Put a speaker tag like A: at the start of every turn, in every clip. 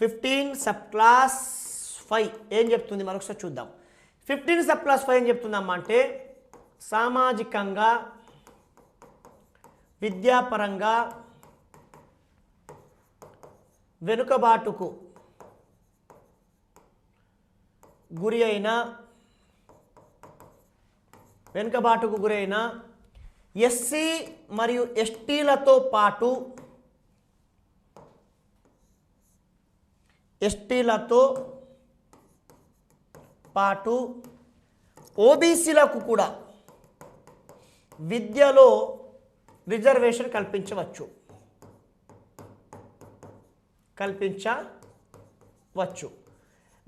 A: 15 sub class 5 ఏం చెప్తుంది మరొకసారి చూద్దాం. 15 సబ్ క్లాస్ 5 ఏం చెప్తుందమ్మా అంటే సామాజికంగా విద్యాపరంగా వెనుకబాటుకు గురి అయిన ఎస్సీ మరియు ఎస్టీలతో పాటు ఓబీసీలకు కూడా విద్యలో రిజర్వేషన్ కల్పించవచ్చు.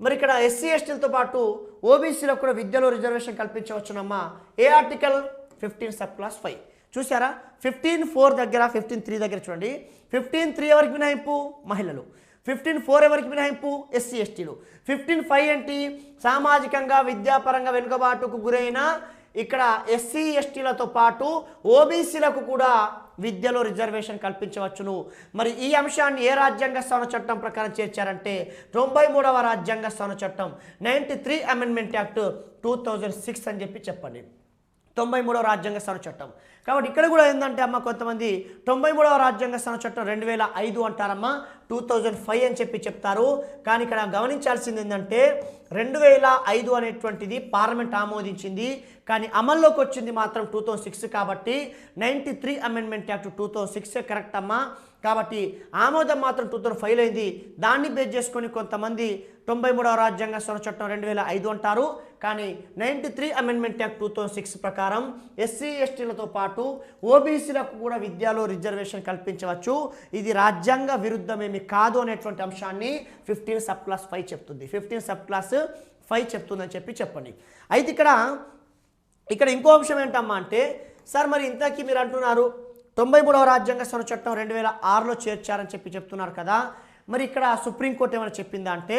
A: మరి ఇక్కడ ఎస్సీ ఎస్టీలతో పాటు ఓబీసీలకు కూడా విద్యలో రిజర్వేషన్ కల్పించవచ్చునమ్మా. ఏ ఆర్టికల్ 15 సబ్ క్లాస్ 5 చూసారా. 15(4) దగ్గర 15(3) దగ్గర చూడండి. 15(3) ఎవరికి మినహాయింపు? మహిళలు. 15(4) ఎవరికి మినహాయింపు? ఎస్సీ ఎస్టీలు. 15(5) ఏంటి? సామాజికంగా విద్యాపరంగా వెనుకబాటుకు గురైన ఇక్కడ ఎస్సీ ఎస్టీలతో పాటు ఓబీసీలకు కూడా విద్యలో రిజర్వేషన్ కల్పించవచ్చును. మరి ఈ అంశాన్ని ఏ రాజ్యాంగ సవరణ చట్టం ప్రకారం చేర్చారంటే 93వ రాజ్యాంగ సవరణ చట్టం 93 అమెండ్మెంట్ యాక్ట్ 2006 అని చెప్పండి. 93వ రాజ్యాంగ సవరణ చట్టం. కాబట్టి ఇక్కడ కూడా ఏంటంటే అమ్మ కొంతమంది 93వ రాజ్యాంగ సవరణ చట్టం 2005 అంటారమ్మా, 2005 అని చెప్తారు. కానీ ఇక్కడ గమనించాల్సింది ఏంటంటే 2005 అనేటువంటిది పార్లమెంట్ ఆమోదించింది, కానీ అమల్లోకి వచ్చింది మాత్రం 2006 కాబట్టి 93 అమెండ్మెంట్ యాక్ట్ 2006 కరెక్ట్ అమ్మా. కాబట్టి ఆమోదం మాత్రం 2005 అయింది. దాన్ని బేస్ చేసుకొని కొంతమంది 93వ రాజ్యాంగ సవరణ చట్టం 2005 అంటారు, కానీ 93 అమెండ్మెంట్ యాక్ట్ 2006 ప్రకారం ఎస్సీ ఎస్టీలతో పాటు ఓబీసీలకు కూడా విద్యలో రిజర్వేషన్ కల్పించవచ్చు. ఇది రాజ్యాంగ విరుద్ధమేమి కాదు అనేటువంటి అంశాన్ని 15 సబ్ క్లాస్ 5 చెప్తుంది. 15 సబ్ క్లాస్ 5 చెప్తుందని చెప్పండి. అయితే ఇక్కడ ఇంకో అంశం ఏంటమ్మా అంటే సార్ మరి ఇంతకీ మీరు అంటున్నారు 93వ రాజ్యాంగ సవరణ చట్టం 2006లో చేర్చారని చెప్తున్నారు కదా, మరి ఇక్కడ సుప్రీంకోర్టు ఏమైనా చెప్పిందా అంటే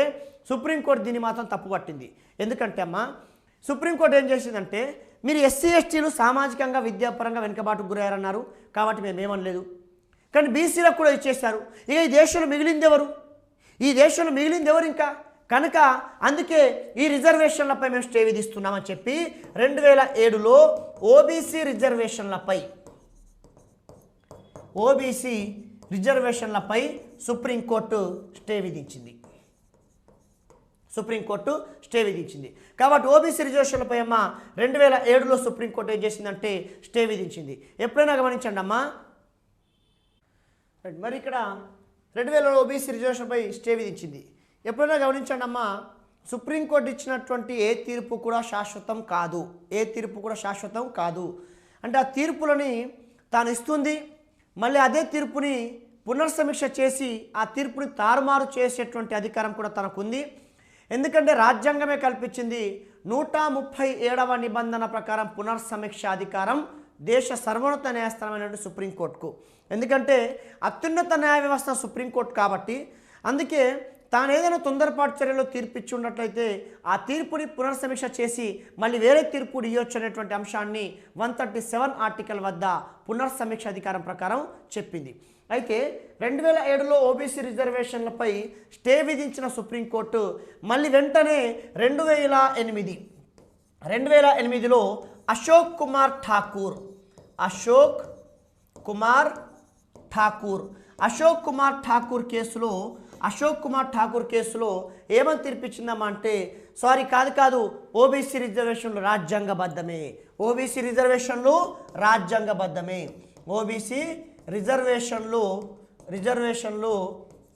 A: సుప్రీంకోర్టు దీన్ని మాత్రం తప్పు పట్టింది. ఎందుకంటే అమ్మా సుప్రీంకోర్టు ఏం చేసిందంటే మీరు ఎస్సీ ఎస్టీలు సామాజికంగా విద్యాపరంగా వెనుకబాటుకు గురయ్యారన్నారు కాబట్టి మేమేమనలేదు, కానీ బీసీలకు కూడా ఇచ్చేశారు. ఇక ఈ దేశంలో మిగిలింది ఎవరు ఇంకా కనుక అందుకే ఈ రిజర్వేషన్లపై మేము స్టే విధిస్తున్నామని చెప్పి 2007లో ఓబీసీ రిజర్వేషన్లపై సుప్రీంకోర్టు స్టే విధించింది. కాబట్టి ఓబీసీ రిజర్వేషన్లపై అమ్మ 2007లో సుప్రీంకోర్టు ఏం చేసిందంటే స్టే విధించింది. ఎప్పుడైనా గమనించండి అమ్మా. మరి ఇక్కడ 2000లో ఓబీసీ రిజర్వేషన్పై స్టే విధించింది. ఎప్పుడైనా గమనించండి అమ్మా, సుప్రీంకోర్టు ఇచ్చినటువంటి ఏ తీర్పు కూడా శాశ్వతం కాదు. అంటే ఆ తీర్పులని తాను ఇస్తుంది, మళ్ళీ అదే తీర్పుని పునర్సమీక్ష చేసి ఆ తీర్పుని తారుమారు చేసేటువంటి అధికారం కూడా తనకుంది. ఎందుకంటే రాజ్యాంగమే కల్పించింది 137వ నిబంధన ప్రకారం పునర్సమీక్ష అధికారం దేశ సర్వోన్నత న్యాయస్థానమైనటువంటి సుప్రీంకోర్టుకు. ఎందుకంటే అత్యున్నత న్యాయ వ్యవస్థ సుప్రీంకోర్టు కాబట్టి అందుకే తాను ఏదైనా తొందరపాటు చర్యలో తీర్పిచ్చి ఉన్నట్లయితే ఆ తీర్పుని పునర్సమీక్ష చేసి మళ్ళీ వేరే తీర్పు ఇవ్వచ్చు అనేటువంటి అంశాన్ని 137 ఆర్టికల్ వద్ద పునర్సమీక్ష అధికారం ప్రకారం చెప్పింది. అయితే 2007లో ఓబీసీ రిజర్వేషన్లపై స్టే విధించిన సుప్రీంకోర్టు మళ్ళీ వెంటనే 2008లో అశోక్ కుమార్ ఠాకూర్ కేసులో ఏమని తీర్పిచ్చిందమ్మా అంటే కాదు ఓబీసీ రిజర్వేషన్లు రాజ్యాంగబద్ధమే. ఓబీసీ రిజర్వేషన్లు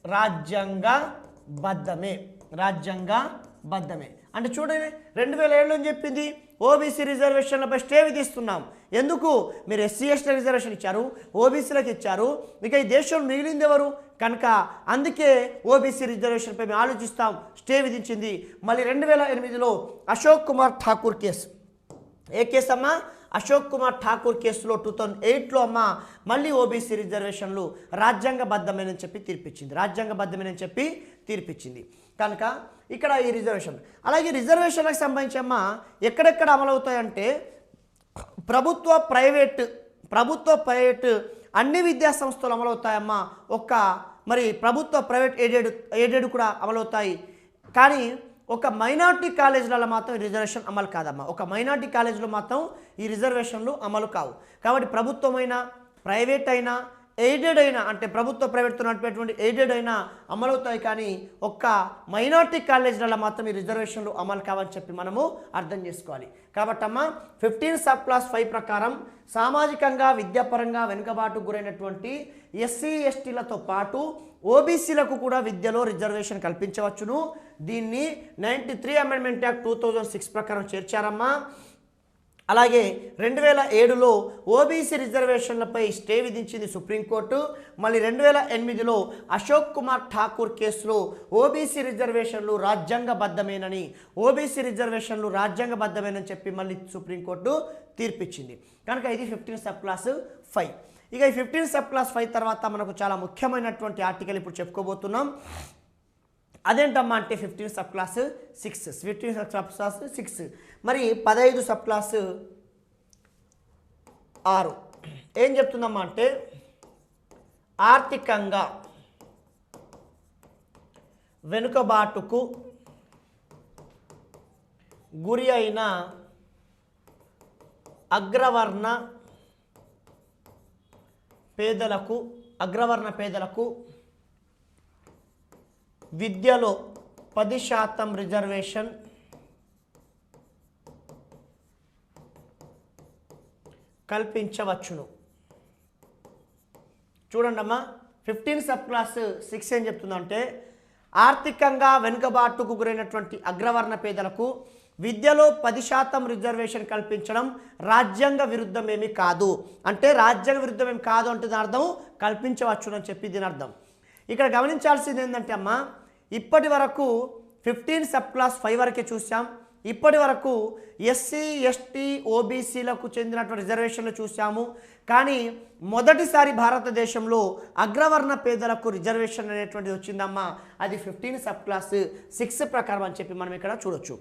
A: రాజ్యాంగబద్ధమే. అంటే చూడండి 2007లో అని చెప్పింది ఓబీసీ రిజర్వేషన్లపై స్టే విధిస్తున్నాం. ఎందుకు? మీరు ఎస్సీ ఎస్టీ రిజర్వేషన్ ఇచ్చారు, ఓబీసీలకు ఇచ్చారు, ఇక ఈ దేశంలో మిగిలింది ఎవరు కనుక అందుకే ఓబీసీ రిజర్వేషన్పై మేము ఆలోచిస్తాం, స్టే విధించింది. మళ్ళీ 2008లో అశోక్ కుమార్ ఠాకూర్ కేసు. ఏ కేసు అమ్మా? అశోక్ కుమార్ ఠాకూర్ కేసులో 2008లో అమ్మ మళ్ళీ ఓబీసీ రిజర్వేషన్లు రాజ్యాంగబద్ధమేనని చెప్పి తీర్పిచ్చింది. కనుక ఇక్కడ ఈ రిజర్వేషన్ అలాగే రిజర్వేషన్లకు సంబంధించి అమ్మ ఎక్కడెక్కడ అమలవుతాయంటే ప్రభుత్వ ప్రైవేట్ అన్ని విద్యా సంస్థలు అమలవుతాయమ్మా. ఒక్క మరి ప్రభుత్వ ప్రైవేట్ ఎయిడెడ్ కూడా అమలవుతాయి. కానీ ఒక మైనార్టీ కాలేజీలలో మాత్రం ఈ రిజర్వేషన్ అమలు కాదమ్మా. ఒక మైనార్టీ కాలేజీలో మాత్రం ఈ రిజర్వేషన్లు అమలు కావు. కాబట్టి ప్రభుత్వమైనా ప్రైవేట్ అయినా ఎయిడెడ్ అయినా, అంటే ప్రభుత్వ ప్రైవేట్తో నడిపేటువంటి ఎయిడెడ్ అయినా అమలవుతాయి. కానీ ఒక్క మైనార్టీ కాలేజీలలో మాత్రం ఈ రిజర్వేషన్లు అమలు కావని చెప్పి మనము అర్థం చేసుకోవాలి. కాబట్టి అమ్మ 15(5) ప్రకారం సామాజికంగా విద్యాపరంగా వెనుకబాటుకు గురైనటువంటి ఎస్సీ ఎస్టీలతో పాటు ఓబీసీలకు కూడా విద్యలో రిజర్వేషన్ కల్పించవచ్చును. దీన్ని 93 అమెండ్మెంట్ యాక్ట్ 2006 ప్రకారం చేర్చారమ్మా. అలాగే 2007లో ఓబీసీ రిజర్వేషన్లపై స్టే విధించింది సుప్రీంకోర్టు. మళ్ళీ 2008లో అశోక్ కుమార్ ఠాకూర్ కేసులో ఓబీసీ రిజర్వేషన్లు రాజ్యాంగబద్ధమేనని చెప్పి మళ్ళీ సుప్రీంకోర్టు తీర్పిచ్చింది. కనుక ఇది 15(5). ఇక ఈ 15(5) తర్వాత మనకు చాలా ముఖ్యమైనటువంటి ఆర్టికల్ ఇప్పుడు చెప్పుకోబోతున్నాం. అదేంటమ్మా అంటే 15(6). మరి 15(6) ఏం చెప్తుందమ్మా అంటే ఆర్థికంగా వెనుకబాటుకు గురి అయిన అగ్రవర్ణ పేదలకు విద్యలో 10% రిజర్వేషన్ కల్పించవచ్చును. చూడండమ్మా 15(6) ఏం చెప్తుందంటే ఆర్థికంగా వెనుకబాటుకు గురైనటువంటి అగ్రవర్ణ పేదలకు విద్యలో 10% రిజర్వేషన్ కల్పించడం రాజ్యాంగ విరుద్ధమేమి కాదు. అంటే రాజ్యాంగ విరుద్ధమేమి కాదు అంటే దీని అర్థం కల్పించవచ్చును అని చెప్పి దీని అర్థం. ఇక్కడ గమనించాల్సింది ఏంటంటే అమ్మా, ఇప్పటి వరకు 15(5) వరకే చూసాం. ఇప్పటి వరకు ఎస్సీ ఎస్టీ ఓబీసీలకు చెందినటువంటి రిజర్వేషన్లు చూసాము. కానీ మొదటిసారి భారతదేశంలో అగ్రవర్ణ పేదలకు రిజర్వేషన్ అనేటువంటిది వచ్చిందమ్మా. అది 15(6) ప్రకారం అని చెప్పి మనం ఇక్కడ చూడొచ్చు.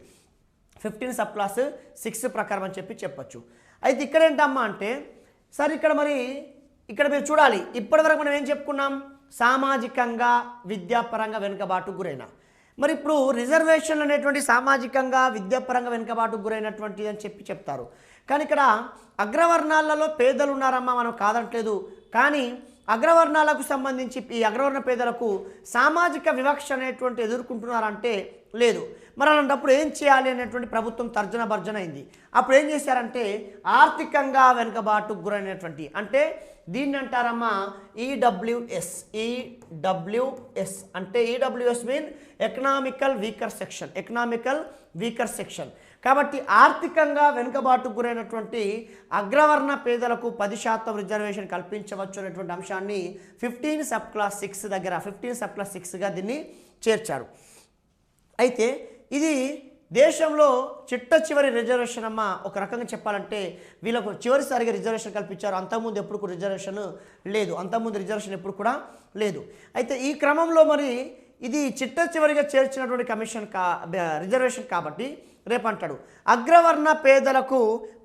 A: 15(6) ప్రకారం అని చెప్పి చెప్పచ్చు. అయితే ఇక్కడ ఏంటమ్మా అంటే సరే ఇక్కడ మీరు చూడాలి. ఇప్పటి వరకు మనం ఏం చెప్పుకున్నాం? సామాజికంగా విద్యాపరంగా వెనుకబాటుకు గురైన. మరి ఇప్పుడు రిజర్వేషన్లు అనేటువంటి సామాజికంగా విద్యాపరంగా వెనుకబాటుకు గురైనటువంటి అని చెప్పి చెప్తారు. కానీ ఇక్కడ అగ్రవర్ణాలలో పేదలు ఉన్నారమ్మా, మనం కాదట్లేదు. కానీ అగ్రవర్ణాలకు సంబంధించి ఈ అగ్రవర్ణ పేదలకు సామాజిక వివక్ష అనేటువంటి ఎదుర్కొంటున్నారంటే లేదు. మరి అలాంటప్పుడు ఏం చేయాలి అనేటువంటి ప్రభుత్వం తర్జన భర్జన అయింది. అప్పుడు ఏం చేశారంటే ఆర్థికంగా వెనుకబాటుకు గురైనటువంటి, అంటే దీన్ని అంటారమ్మా ఈడబ్ల్యూఎస్. అంటే EWS mean economical weaker section. కాబట్టి ఆర్థికంగా వెనుకబాటుకు గురైనటువంటి అగ్రవర్ణ పేదలకు 10% రిజర్వేషన్ కల్పించవచ్చు అనేటువంటి అంశాన్ని 15(6) దగ్గర 15(6)గా దీన్ని చేర్చారు. అయితే ఇది దేశంలో చిట్ట చివరి రిజర్వేషన్ అమ్మ. ఒక రకంగా చెప్పాలంటే వీళ్ళకు చివరిసారిగా రిజర్వేషన్ కల్పించారు. అంతకుముందు ఎప్పుడు కూడా రిజర్వేషన్ లేదు. అయితే ఈ క్రమంలో మరి ఇది చిట్ట చివరిగా చేర్చినటువంటి రిజర్వేషన్ కాబట్టి రేపంటాడు అగ్రవర్ణ పేదలకు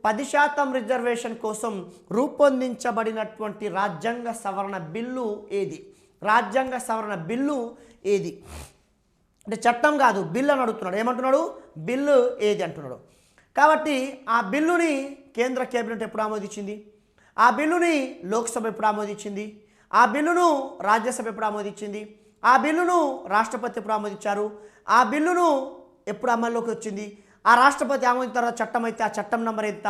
A: 10% రిజర్వేషన్ కోసం రూపొందించబడినటువంటి రాజ్యాంగ సవరణ బిల్లు ఏది? అంటే చట్టం కాదు, బిల్లు అని అడుగుతున్నాడు. ఏమంటున్నాడు? బిల్లు ఏది అంటున్నాడు. కాబట్టి ఆ బిల్లుని కేంద్ర కేబినెట్ ఎప్పుడు ఆమోదించింది? ఆ బిల్లుని లోక్సభ ఎప్పుడు ఆమోదించింది? ఆ బిల్లును రాజ్యసభ ఎప్పుడు ఆమోదించింది? ఆ బిల్లును రాష్ట్రపతి ఎప్పుడు ఆమోదించారు? ఆ బిల్లును ఎప్పుడు అమల్లోకి వచ్చింది? ఆ రాష్ట్రపతి ఆమోదించిన తర్వాత చట్టం అయితే ఆ చట్టం నెంబర్ ఎంత?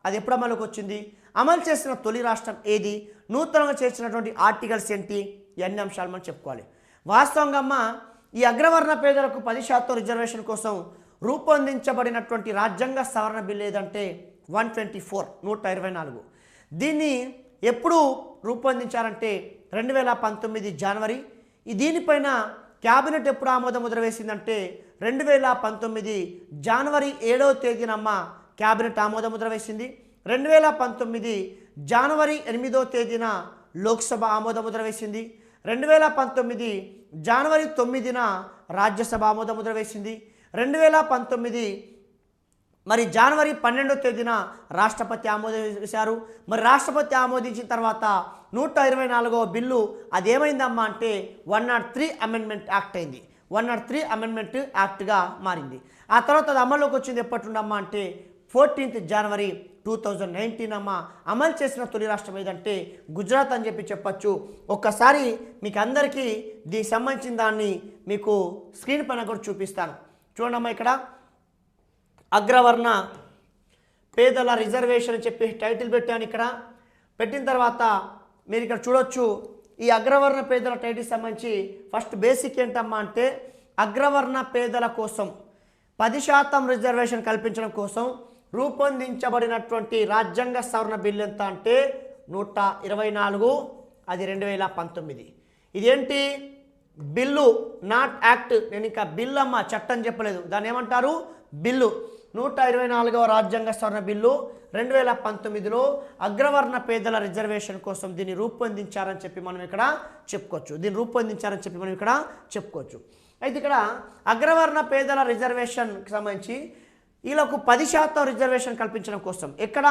A: అది ఎప్పుడు అమల్లోకి వచ్చింది? అమలు చేసిన తొలి రాష్ట్రం ఏది? నూతనంగా చేసినటువంటి ఆర్టికల్స్ ఏంటి? ఇవన్నీ అంశాలు మనం చెప్పుకోవాలి. వాస్తవంగా అమ్మ ఈ అగ్రవర్ణ పేదలకు 10% రిజర్వేషన్ కోసం రూపొందించబడినటువంటి రాజ్యాంగ సవరణ బిల్లు ఏదంటే 124. దీన్ని ఎప్పుడు రూపొందించారంటే 2019 జనవరి. దీనిపైన క్యాబినెట్ ఎప్పుడు ఆమోద ముద్ర వేసిందంటే 2019 జనవరి 7వ తేదీనమ్మ క్యాబినెట్ ఆమోద ముద్ర వేసింది. 2019 జనవరి 8వ తేదీన లోక్సభ ఆమోద ముద్ర వేసింది. 2019 జనవరి 9న రాజ్యసభ ఆమోద ముద్ర వేసింది. 2019 మరి జనవరి 12వ తేదీన రాష్ట్రపతి ఆమోదం వేశారు. మరి రాష్ట్రపతి ఆమోదించిన తర్వాత 124వ బిల్లు అదేమైందమ్మా అంటే 103 అమెండ్మెంట్ యాక్ట్ అయింది. 103 అమెండ్మెంట్ యాక్ట్గా మారింది. ఆ తర్వాత అది అమల్లోకి వచ్చింది ఎప్పటి నుండమ్మా అంటే 14th January 2019 అమ్మ. అమలు చేసిన తొలి రాష్ట్రం ఏదంటే గుజరాత్ అని చెప్పొచ్చు. ఒక్కసారి మీకు అందరికీ దీనికి సంబంధించిన దాన్ని మీకు స్క్రీన్ పైన కూడా చూపిస్తాను. చూడమ్మా, ఇక్కడ అగ్రవర్ణ పేదల రిజర్వేషన్ అని చెప్పి టైటిల్ పెట్టాను. ఇక్కడ పెట్టిన తర్వాత మీరు ఇక్కడ చూడొచ్చు. ఈ అగ్రవర్ణ పేదల టైటిల్ సంబంధించి ఫస్ట్ బేసిక్ ఏంటమ్మా అంటే అగ్రవర్ణ పేదల కోసం 10% రిజర్వేషన్ కల్పించడం కోసం రూపొందించబడినటువంటి రాజ్యాంగ సవరణ బిల్లు ఎంత అంటే 124, అది 2019. ఇదేంటి బిల్లు, నాట్ యాక్ట్. నేను ఇంకా బిల్లు అమ్మ, చట్టం చెప్పలేదు. దాన్ని ఏమంటారు? బిల్లు. 124వ రాజ్యాంగ సవరణ బిల్లు 2019లో అగ్రవర్ణ పేదల రిజర్వేషన్ కోసం దీన్ని రూపొందించారని చెప్పి మనం ఇక్కడ చెప్పుకోవచ్చు. అయితే ఇక్కడ అగ్రవర్ణ పేదల రిజర్వేషన్కి సంబంధించి వీళ్ళకు 10% రిజర్వేషన్ కల్పించడం కోసం ఎక్కడ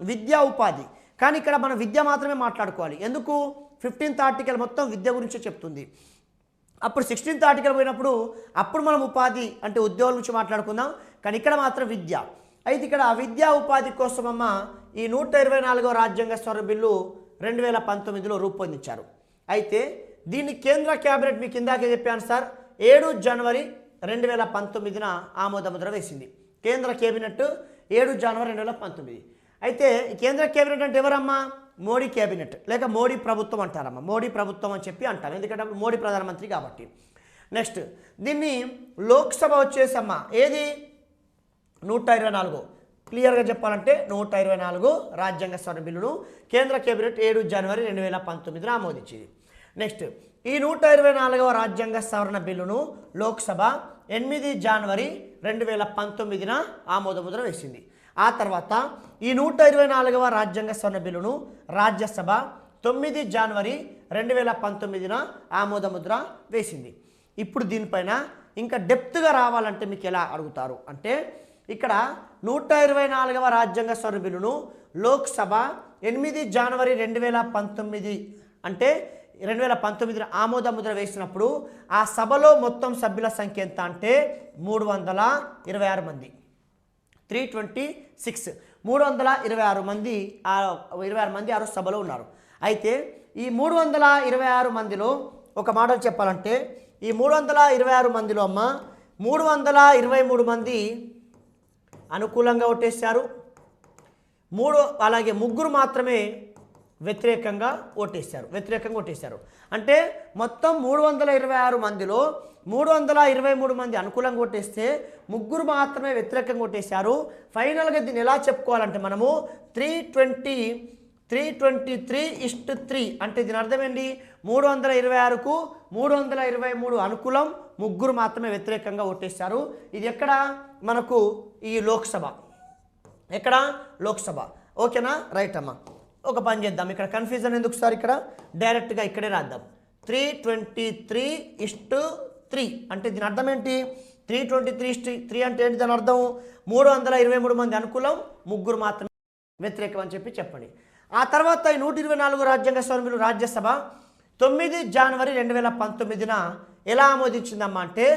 A: విద్యా ఉపాధి. కానీ ఇక్కడ మనం విద్య మాత్రమే మాట్లాడుకోవాలి. ఎందుకు? 15th ఆర్టికల్ మొత్తం విద్య గురించే చెప్తుంది. అప్పుడు 16th ఆర్టికల్ పోయినప్పుడు అప్పుడు మనం ఉపాధి అంటే ఉద్యోగుల నుంచి మాట్లాడుకుందాం. కానీ ఇక్కడ మాత్రం విద్య. అయితే ఇక్కడ విద్యా ఉపాధి కోసం అమ్మ ఈ 124వ రాజ్యాంగ సవరణ బిల్లు 2019లో రూపొందించారు. అయితే దీన్ని కేంద్ర క్యాబినెట్ మీకు ఇందాకే చెప్పాను సార్ 7 January 2019న ఆమోదముద్ర వేసింది. కేంద్ర కేబినెట్ 7 January 2019. అయితే కేంద్ర కేబినెట్ అంటే ఎవరమ్మా? మోడీ కేబినెట్ లేక మోడీ ప్రభుత్వం అంటారమ్మా. మోడీ ప్రభుత్వం అని చెప్పి అంటారు, ఎందుకంటే మోడీ ప్రధానమంత్రి కాబట్టి. నెక్స్ట్ దీన్ని లోక్సభ వచ్చేసమ్మా ఏది 124. క్లియర్గా చెప్పాలంటే 124 రాజ్యాంగ సవరణ బిల్లును కేంద్ర కేబినెట్ 7 January 2019న ఆమోదించింది. నెక్స్ట్ ఈ 124వ రాజ్యాంగ సవరణ బిల్లును లోక్సభ 8 January 2019న ఆమోదముద్ర వేసింది. ఆ తర్వాత ఈ 124వ రాజ్యాంగ సవరణ బిల్లును రాజ్యసభ 9 January 2019న ఆమోదముద్ర వేసింది. ఇప్పుడు దీనిపైన ఇంకా డెప్త్గా రావాలంటే మీకు ఎలా అడుగుతారు అంటే ఇక్కడ 124వ రాజ్యాంగ సవరణ బిల్లును లోక్సభ 8 January 2019 అంటే 2019 ఆమోదముద్ర వేసినప్పుడు ఆ సభలో మొత్తం సభ్యుల సంఖ్య ఎంత అంటే 326 మంది. 326 326 మంది 26 మంది ఆ సభలో ఉన్నారు. అయితే ఈ 326 మందిలో ఒక మాట చెప్పాలంటే ఈ 326 మందిలో అమ్మ 323 మంది అనుకూలంగా ఓటేశారు. అలాగే 3 మాత్రమే వ్యతిరేకంగా ఓటేశారు. అంటే మొత్తం 326 మందిలో 323 మంది అనుకూలంగా ఓటేస్తే 3 మాత్రమే వ్యతిరేకంగా ఓటేశారు. ఫైనల్గా దీన్ని ఎలా చెప్పుకోవాలంటే మనము 323:3 అంటే దీని అర్థం ఏంటి? 326కు 323 అనుకూలం, 3 మాత్రమే వ్యతిరేకంగా ఓటేశారు. ఇది ఎక్కడ మనకు ఈ లోక్సభ. ఎక్కడ? లోక్సభ. ఓకేనా? రైట్ అమ్మా. ఒక పని చేద్దాం, ఇక్కడ కన్ఫ్యూజన్ ఎందుకు సార్? ఇక్కడ డైరెక్ట్గా ఇక్కడే రాద్దాం. 323:3 అంటే దీని అర్థం ఏంటి? 323:3 అంటే ఏంటి దాని అర్థం? 323 మంది అనుకూలం, 3 మాత్రమే వ్యతిరేకం అని చెప్పండి. ఆ తర్వాత ఈ 124 రాజ్యాంగ సవరణ బిల్లు రాజ్యసభ 9 January 2019న ఎలా ఆమోదించిందమ్మా అంటే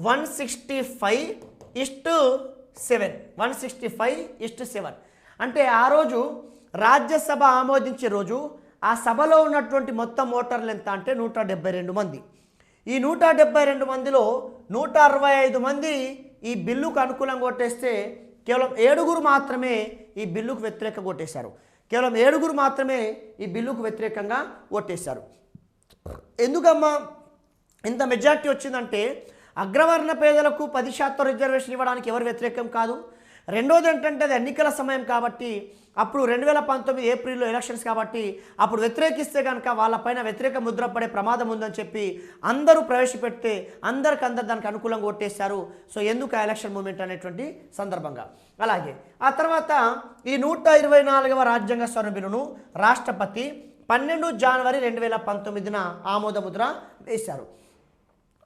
A: 165:7 అంటే ఆ రోజు రాజ్యసభ ఆమోదించే రోజు ఆ సభలో ఉన్నటువంటి మొత్తం ఓటర్లు ఎంత అంటే 172 మంది. ఈ 172 మందిలో 165 మంది ఈ బిల్లుకు అనుకూలంగా ఓటేస్తే కేవలం 7 మాత్రమే ఈ బిల్లుకు వ్యతిరేకంగా ఓటేశారు. ఓటేశారు. ఎందుకమ్మా ఇంత మెజార్టీ వచ్చిందంటే అగ్రవర్ణ పేదలకు 10% రిజర్వేషన్ ఇవ్వడానికి ఎవరు వ్యతిరేకం కాదు. రెండోది ఏంటంటే అది ఎన్నికల సమయం కాబట్టి అప్పుడు 2019 ఏప్రిల్లో ఎలక్షన్స్ కాబట్టి అప్పుడు వ్యతిరేకిస్తే కనుక వాళ్ళపైన వ్యతిరేక ముద్ర పడే ప్రమాదం ఉందని చెప్పి అందరూ ప్రవేశపెడితే అందరు దానికి అనుకూలంగా ఓటేశారు. సో ఎందుకు ఆ ఎలక్షన్ మూమెంట్ అనేటువంటి సందర్భంగా. అలాగే ఆ తర్వాత ఈ 124వ రాజ్యాంగ సవరణ బిల్లును రాష్ట్రపతి 12 January 2019న ఆమోదముద్ర వేశారు.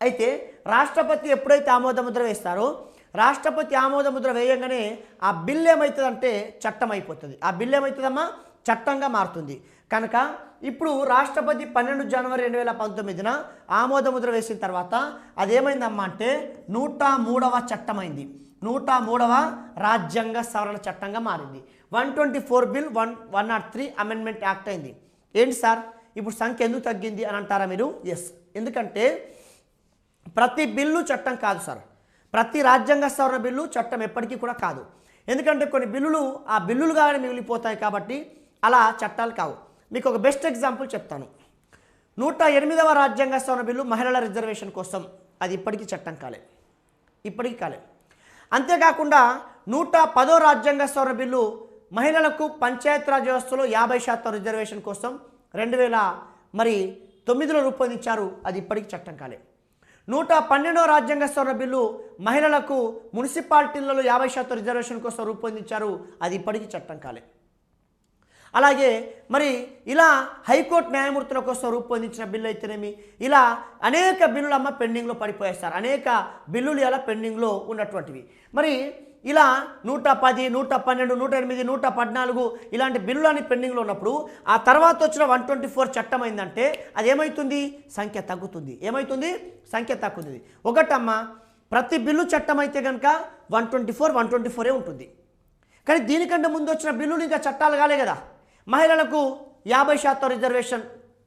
A: అయితే రాష్ట్రపతి ఎప్పుడైతే ఆమోదముద్ర వేస్తారో రాష్ట్రపతి ఆమోదముద్ర వేయంగానే ఆ బిల్లు ఏమవుతుందంటే చట్టం అయిపోతుంది. ఆ బిల్లు ఏమవుతుందమ్మా? చట్టంగా మారుతుంది. కనుక ఇప్పుడు రాష్ట్రపతి 12 జనవరి 2019న ఆమోదముద్ర వేసిన తర్వాత అదేమైందమ్మా అంటే 103వ చట్టమైంది. 103వ రాజ్యాంగ సవరణ చట్టంగా మారింది. 124 బిల్ 103 అమెండ్మెంట్ యాక్ట్ అయింది. ఏంటి సార్ ఇప్పుడు సంఖ్య ఎందుకు తగ్గింది అని అంటారా మీరు? ఎస్, ఎందుకంటే ప్రతి బిల్లు చట్టం కాదు సార్. ప్రతి రాజ్యాంగ సవరణ బిల్లు చట్టం ఎప్పటికీ కూడా కాదు. ఎందుకంటే కొన్ని బిల్లులు ఆ బిల్లులుగానే మిగిలిపోతాయి కాబట్టి అలా చట్టాలు కావు. మీకు ఒక బెస్ట్ ఎగ్జాంపుల్ చెప్తాను. 108వ రాజ్యాంగ సవరణ బిల్లు మహిళల రిజర్వేషన్ కోసం, అది ఇప్పటికీ చట్టం ఇప్పటికీ కాలే. అంతేకాకుండా 110వ రాజ్యాంగ సవరణ బిల్లు మహిళలకు పంచాయతీరాజ్ వ్యవస్థలో 50% రిజర్వేషన్ కోసం 2009లో రూపొందించారు, అది ఇప్పటికీ చట్టం కాలే. 112వ రాజ్యాంగ సవరణ బిల్లు మహిళలకు మున్సిపాలిటీలలో 50% రిజర్వేషన్ కోసం రూపొందించారు, అది ఇప్పటికీ చట్టం కాలే. అలాగే మరి ఇలా హైకోర్టు న్యాయమూర్తుల కోసం రూపొందించిన బిల్లు అయితేనేమి, ఇలా అనేక బిల్లులు అమ్మ పెండింగ్లో పడిపోయాయి సార్. అనేక బిల్లులు ఇలా పెండింగ్లో ఉన్నటువంటివి. మరి ఇలా 110, 112, 108, 114 ఇలాంటి బిల్లులన్నీ పెండింగ్లో ఉన్నప్పుడు ఆ తర్వాత వచ్చిన 124 చట్టం అయిందంటే అది ఏమవుతుంది? సంఖ్య తగ్గుతుంది. ఏమవుతుంది? సంఖ్య తగ్గుతుంది. ఒకటమ్మ, ప్రతి బిల్లు చట్టం అయితే కనుక 124 ఉంటుంది. కానీ దీనికంటే ముందు వచ్చిన బిల్లులు ఇంకా చట్టాలు కాలే కదా. మహిళలకు 50% రిజర్వేషన్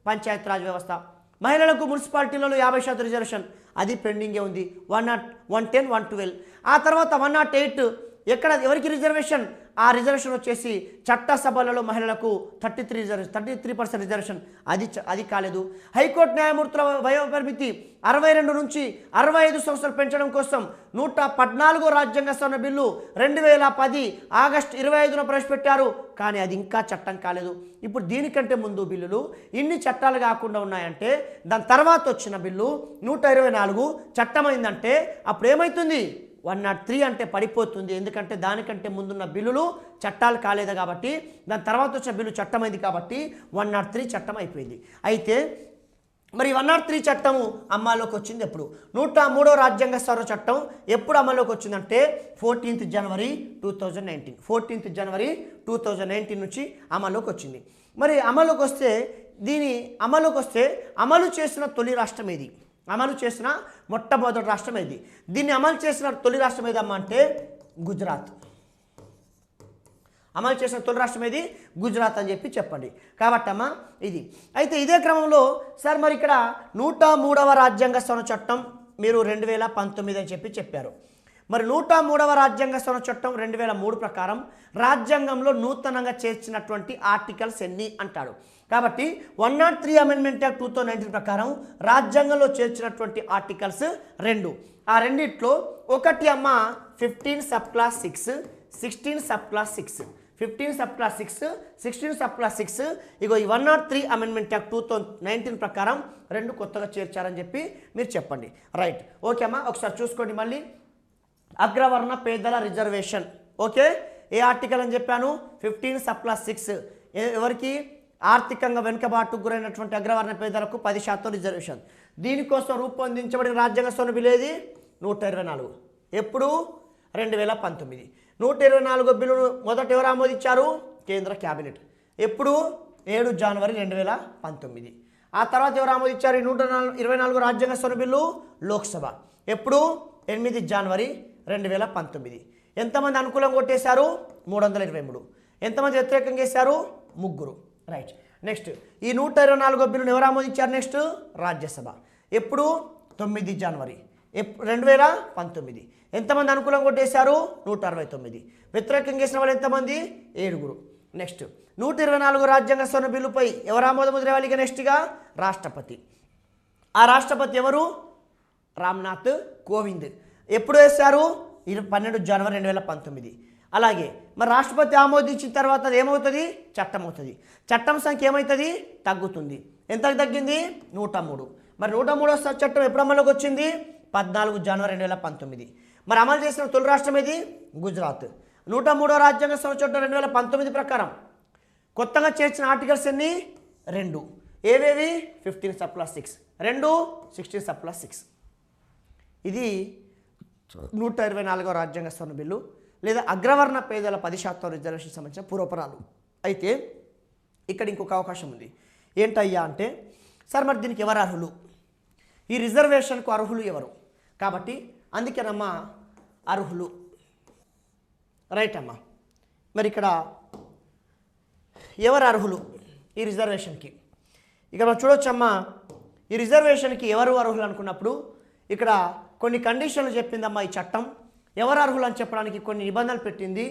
A: పంచాయతీరాజ్ వ్యవస్థ, మహిళలకు మున్సిపాలిటీలలో 50% రిజర్వేషన్, అది పెండింగే ఉంది. 110, 112. ఆ తర్వాత 108 ఎక్కడ ఎవరికి రిజర్వేషన్? ఆ రిజర్వేషన్ వచ్చేసి చట్టసభలలో మహిళలకు 33% రిజర్వేషన్, అది కాలేదు. హైకోర్టు న్యాయమూర్తుల వయోపరిమితి 62 నుంచి 65 సంవత్సరాలు పెంచడం కోసం 114వ రాజ్యాంగ సవరణ బిల్లు 2010 ఆగస్టు 25న ప్రవేశపెట్టారు, కానీ అది ఇంకా చట్టం కాలేదు. ఇప్పుడు దీనికంటే ముందు బిల్లులు ఇన్ని చట్టాలు కాకుండా ఉన్నాయంటే దాని తర్వాత వచ్చిన బిల్లు 124 చట్టమైందంటే అప్పుడు ఏమవుతుంది? 103 అంటే పడిపోతుంది. ఎందుకంటే దానికంటే ముందున్న బిల్లులు చట్టాలు కాలేదు కాబట్టి, దాని తర్వాత వచ్చిన బిల్లు చట్టమైంది కాబట్టి 103 చట్టం అయిపోయింది. అయితే మరి 103 చట్టము అమల్లోకి వచ్చింది ఎప్పుడు? 103వ రాజ్యాంగ సవరణ చట్టం ఎప్పుడు అమల్లోకి వచ్చిందంటే 14th జనవరి 2019. 14th జనవరి 2019 నుంచి అమల్లోకి వచ్చింది. మరి అమల్లోకి వస్తే అమలు చేసిన తొలి రాష్ట్రం ఏది? అమలు చేసిన మొట్టమొదటి రాష్ట్రం ఏది? దీన్ని అమలు చేసిన తొలి రాష్ట్రం ఏదమ్మా అంటే గుజరాత్. అమలు చేసిన తొలి రాష్ట్రం ఏది? గుజరాత్ అని చెప్పండి. కాబట్టి అమ్మా ఇది. అయితే ఇదే క్రమంలో సార్ మరి ఇక్కడ 103వ రాజ్యాంగ సవరణ చట్టం మీరు 2019 అని చెప్పారు. మరి 103వ రాజ్యాంగ సవరణ చట్టం 2003 ప్రకారం రాజ్యాంగంలో నూతనంగా చేర్చినటువంటి ఆర్టికల్స్ ఎన్ని అంటాడు. కాబట్టి 103 అమెండ్మెంట్ యాక్ట్ 2019 ప్రకారం రాజ్యాంగంలో చేర్చినటువంటి ఆర్టికల్స్ 2. ఆ రెండిట్లో ఒకటి అమ్మ 15 sub class 6, 16 sub class 6. 15 sub class 6, 16 sub class 6 ఇగో ఈ 103 అమెండ్మెంట్ యాక్ట్ 2019 ప్రకారం 2 కొత్తగా చేర్చారని చెప్పి మీరు చెప్పండి. రైట్, ఓకే అమ్మా. ఒకసారి చూసుకోండి మళ్ళీ. అగ్రవర్ణ పేదల రిజర్వేషన్, ఓకే, ఏ ఆర్టికల్ అని చెప్పాను? 15 సబ్ క్లాస్ 6. ఎవరికి? ఆర్థికంగా వెనుకబాటుకు గురైనటువంటి అగ్రవర్ణ పేదలకు 10% రిజర్వేషన్. దీనికోసం రూపొందించబడిన రాజ్యాంగ సవరణ బిల్లు ఏది? 124. ఎప్పుడు? 2019. 124 బిల్లును మొదట ఎవరు ఆమోదించారు? కేంద్ర క్యాబినెట్. ఎప్పుడు? 7 జనవరి 2019. ఆ తర్వాత ఎవరు ఆమోదించారు? 124 రాజ్యాంగ సవరణ బిల్లు? లోక్సభ. ఎప్పుడు? 8 జనవరి 2019. ఎంతమంది అనుకూలంగా కొట్టేశారు? 323. ఎంతమంది వ్యతిరేకంగా చేశారు? 3. రైట్. నెక్స్ట్ ఈ 124 బిల్లును ఎవరు ఆమోదించారు? నెక్స్ట్ రాజ్యసభ. ఎప్పుడు? 9 జనవరి 2019. ఎంతమంది అనుకూలంగా కొట్టేశారు? 169. వ్యతిరేకంగా చేసిన వాళ్ళు ఎంతమంది? 7. నెక్స్ట్ 124 రాజ్యాంగ సవరణ బిల్లుపై ఎవరు ఆమోదముద్ర వేయాలి? నెక్స్ట్గా రాష్ట్రపతి. ఆ రాష్ట్రపతి ఎవరు? రామ్నాథ్ కోవింద్. ఎప్పుడు వేశారు? 12 జనవరి 2019. అలాగే మరి రాష్ట్రపతి ఆమోదించిన తర్వాత అది ఏమవుతుంది? చట్టం అవుతుంది. చట్టం సంఖ్య ఏమవుతుంది? తగ్గుతుంది. ఎంతకు తగ్గింది? 103. మరి 103వ చట్టం ఎప్పుడు అమలులోకి వచ్చింది? 14 జనవరి 2019. మరి అమలు చేసిన తొలి రాష్ట్రం ఏది? గుజరాత్. 103వ రాజ్యాంగ సవరణ చట్టం 2019 ప్రకారం కొత్తగా చేర్చిన ఆర్టికల్స్ ఎన్ని? 2. ఏవేవి? 15 సబ్ క్లాస్ 6, 2 16 సబ్ క్లాస్ 6. ఇది 124వ రాజ్యాంగ సవరణ బిల్లు లేదా అగ్రవర్ణ పేదల 10% రిజర్వేషన్ సంబంధించిన పూర్వపరాలు. అయితే ఇక్కడ ఇంకొక అవకాశం ఉంది. ఏంటయ్యా అంటే, సార్ మరి దీనికి ఎవరు అర్హులు, ఈ రిజర్వేషన్కు అర్హులు ఎవరు? కాబట్టి అందుకేనమ్మా అర్హులు. రైట్ అమ్మా. మరి ఇక్కడ ఎవరు అర్హులు ఈ రిజర్వేషన్కి? ఇక మనం చూడొచ్చమ్మా, ఈ రిజర్వేషన్కి ఎవరు అర్హులు అనుకున్నప్పుడు ఇక్కడ కొన్ని కండిషన్లు చెప్పిందమ్మా ఈ చట్టం. ఎవరు అర్హులు అని చెప్పడానికి కొన్ని నిబంధనలు పెట్టింది.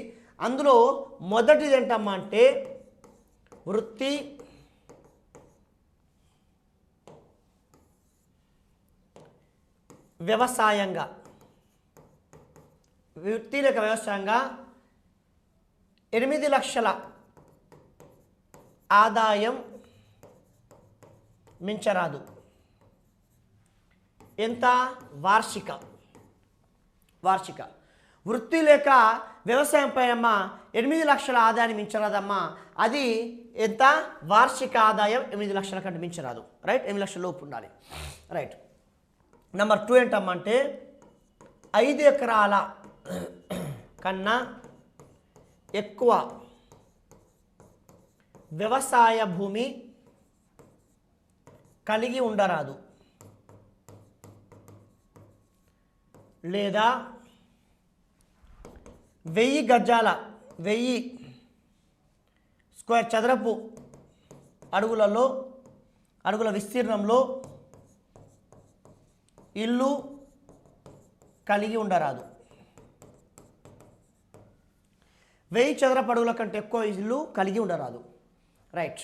A: అందులో మొదటిది ఏంటమ్మా అంటే వృత్తి, వ్యవసాయంగా, వృత్తి లేక వ్యవసాయంగా 8 లక్షల ఆదాయం మించరాదు. ఎంత? వార్షిక వృత్తి లేక వ్యవసాయం పైన 8 లక్షల ఆదాయాన్ని మించరాదమ్మా. అది ఎంత? వార్షిక ఆదాయం 8 లక్షల కంటే మించరాదు. రైట్, 8 లక్షల లోపు ఉండాలి. రైట్. నెంబర్ 2 ఏంటమ్మా అంటే 5 ఎకరాల కన్నా ఎక్కువ వ్యవసాయ భూమి కలిగి ఉండరాదు, లేదా 1000 గజాల 1000 స్క్వేర్ చదరపు అడుగుల విస్తీర్ణంలో ఇల్లు కలిగి ఉండరాదు. 1000 చదరపు అడుగుల కంటే ఎక్కువ ఇల్లు కలిగి ఉండరాదు. రైట్.